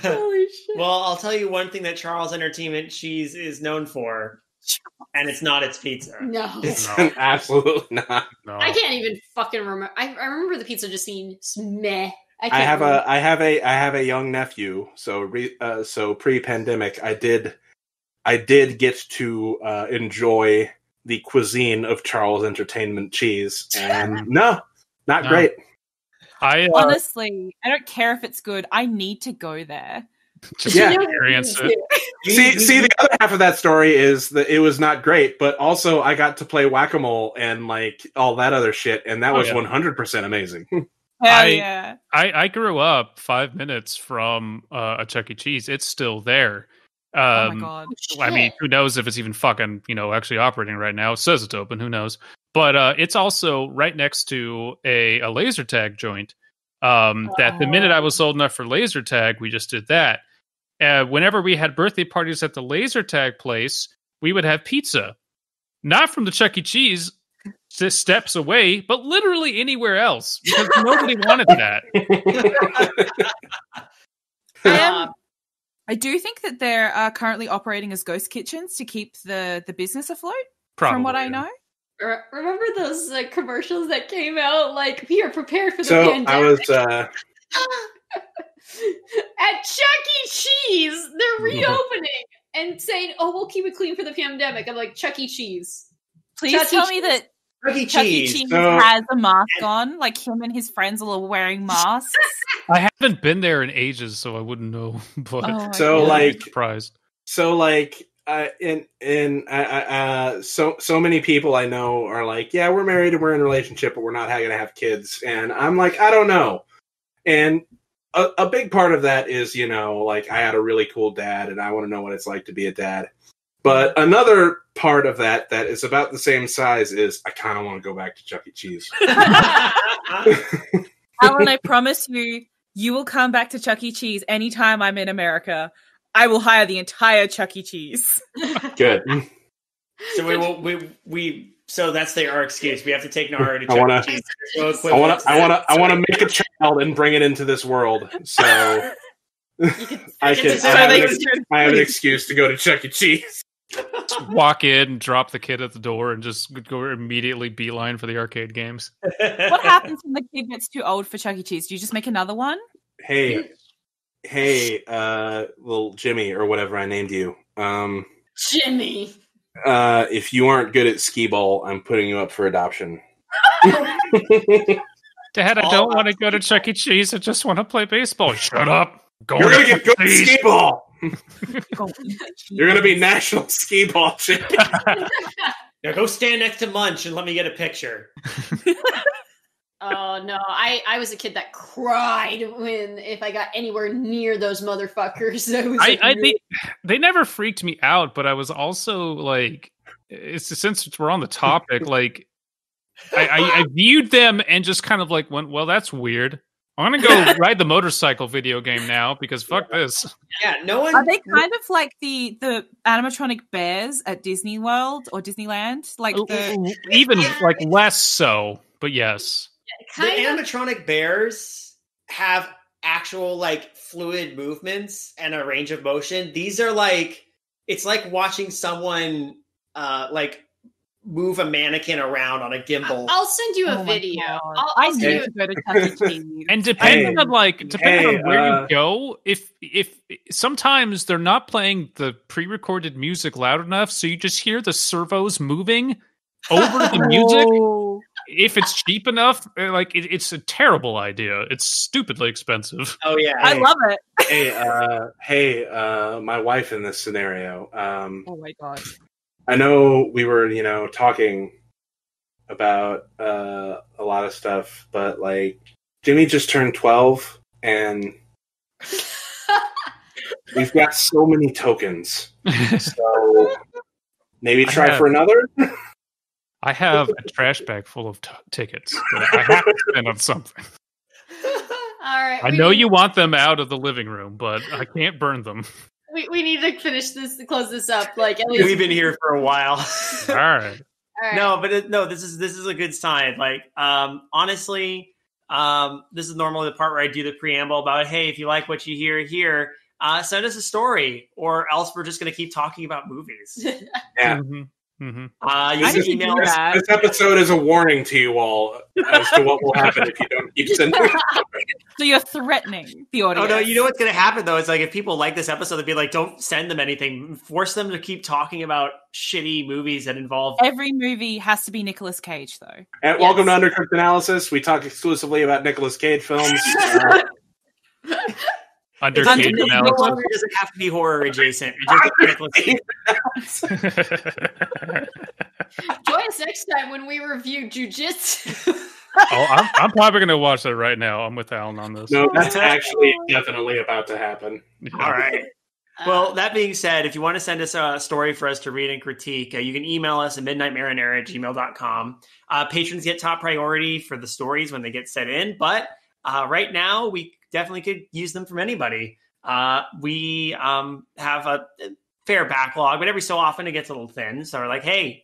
Holy shit. Well, I'll tell you one thing that Charles Entertainment Cheese is known for, and it's not its pizza. No. It's absolutely not. No. I can't even fucking remember. I remember the pizza just being meh. I have a young nephew, so pre-pandemic, I did get to enjoy the cuisine of Charles Entertainment Cheese, and not great. Honestly, I don't care if it's good. I need to go there. Just experience it. See, the other half of that story is that it was not great, but also I got to play whack-a-mole and like all that other shit, and that was 100% amazing. Hell yeah! I grew up 5 minutes from a Chuck E. Cheese. It's still there. Oh my God! I mean, who knows if it's even fucking actually operating right now? It says it's open. Who knows? But it's also right next to a laser tag joint. That the minute I was old enough for laser tag, we just did that. Whenever we had birthday parties at the laser tag place, we would have pizza, not from the Chuck E. Cheese, just steps away, but literally anywhere else because nobody wanted that. I do think that they're currently operating as ghost kitchens to keep the business afloat. Probably, from what I know. Remember those commercials that came out? Like, we are prepared for the pandemic. I was at Chuck E. Cheese. They're reopening and saying, "Oh, we'll keep it clean for the pandemic." I'm like, Chuck E. Cheese. Please tell me that Chuck E. Cheese has a mask on, like him and his friends are all wearing masks. I haven't been there in ages, so I wouldn't know. But I'm surprised. So many people I know are like, yeah, we're married and we're in a relationship, but we're not going to have kids. And I'm like, I don't know. And a big part of that is, like I had a really cool dad and I want to know what it's like to be a dad. But another part of that is about the same size is I kind of want to go back to Chuck E. Cheese. Alan, I promise you will come back to Chuck E. Cheese anytime I'm in America. I will hire the entire Chuck E. Cheese. Good. So so that's our excuse. We have to take Nara to Chuck E. Cheese. I want to make a child and bring it into this world. So I have an excuse to go to Chuck E. Cheese. Just walk in, drop the kid at the door, and just go immediately beeline for the arcade games. What happens when the kid gets too old for Chuck E. Cheese? Do you just make another one? Hey, little Jimmy or whatever I named you. Jimmy. If you aren't good at skee ball, I'm putting you up for adoption. Dad, I don't want to go to Chuck E. Cheese. I just want to play baseball. Shut up. You're going to get good at skee ball. You're going to be national skee ball champion. Now go stand next to Munch and let me get a picture. Oh no, I was a kid that cried if I got anywhere near those motherfuckers. They never freaked me out, but I was also like, since we're on the topic, like I viewed them and just kind of like went, well, that's weird. I'm gonna go ride the motorcycle video game now because fuck this. Yeah, no one. Are they kind of like the animatronic bears at Disney World or Disneyland? Like even like less so, but yes. The animatronic bears have actual like fluid movements and a range of motion. These are like, it's like watching someone like move a mannequin around on a gimbal. I'll send you a video. I need to go to Chuck E. Cheese. And depending on where you go, if sometimes they're not playing the pre-recorded music loud enough, so you just hear the servos moving over the music. If it's cheap enough, like it's a terrible idea. It's stupidly expensive. Oh yeah, I love it. Hey, my wife in this scenario. Oh my god. I know we were, talking about a lot of stuff, but like Jimmy just turned 12 and we've got so many tokens. So maybe try for another? I have a trash bag full of tickets that I have to spend on something. All right. I know you want them out of the living room, but I can't burn them. We need to finish this, to close this up. Like, at least we've been here for a while. All right. No, but this is a good sign. Like, honestly, this is normally the part where I do the preamble about, hey, if you like what you hear here, send us a story, or else we're just going to keep talking about movies. Yeah. Mm-hmm. Mm-hmm. You can email us. This episode is a warning to you all as to what will happen if you don't keep sending. So you're threatening the audience. Oh no! You know what's going to happen though? It's like if people like this episode, they'd be like, "Don't send them anything. Force them to keep talking about shitty movies that involve." Every movie has to be Nicolas Cage, though. And welcome to Undercooked Analysis. We talk exclusively about Nicolas Cage films. Undercooked No Analysis. longer does it have to be horror adjacent. It just join us next time when we review Jujitsu. Oh, I'm probably going to watch that right now. I'm with Alan on this. No, that's actually definitely about to happen. Yeah. All right. Well, that being said, if you want to send us a story for us to read and critique, you can email us at midnightmarinara@gmail.com. Patrons get top priority for the stories when they get sent in, but right now we definitely could use them from anybody. We have a fair backlog, but every so often it gets a little thin. So we're like, hey,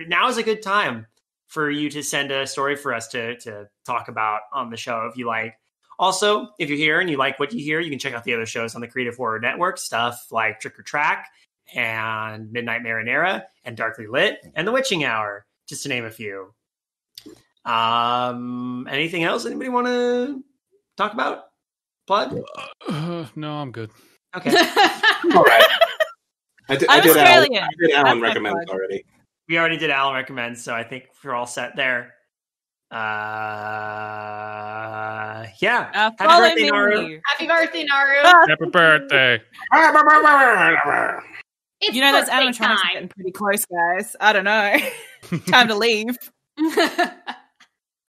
now is a good time for you to send a story for us to talk about on the show if you like. Also, if you're here and you like what you hear, you can check out the other shows on the Creative Horror Network, stuff like Trick or Track and Midnight Marinara and Darkly Lit and The Witching Hour, just to name a few. Anything else anybody want to talk about? Plug? No, I'm good. Okay. All right. I did Alan recommend already. We already did Alan recommends, so I think we're all set there. Yeah. Happy birthday, Naru. Happy birthday, Naru. Happy birthday. It's You know, those birthday animatronics are time. getting pretty close, guys. I don't know. Time to leave.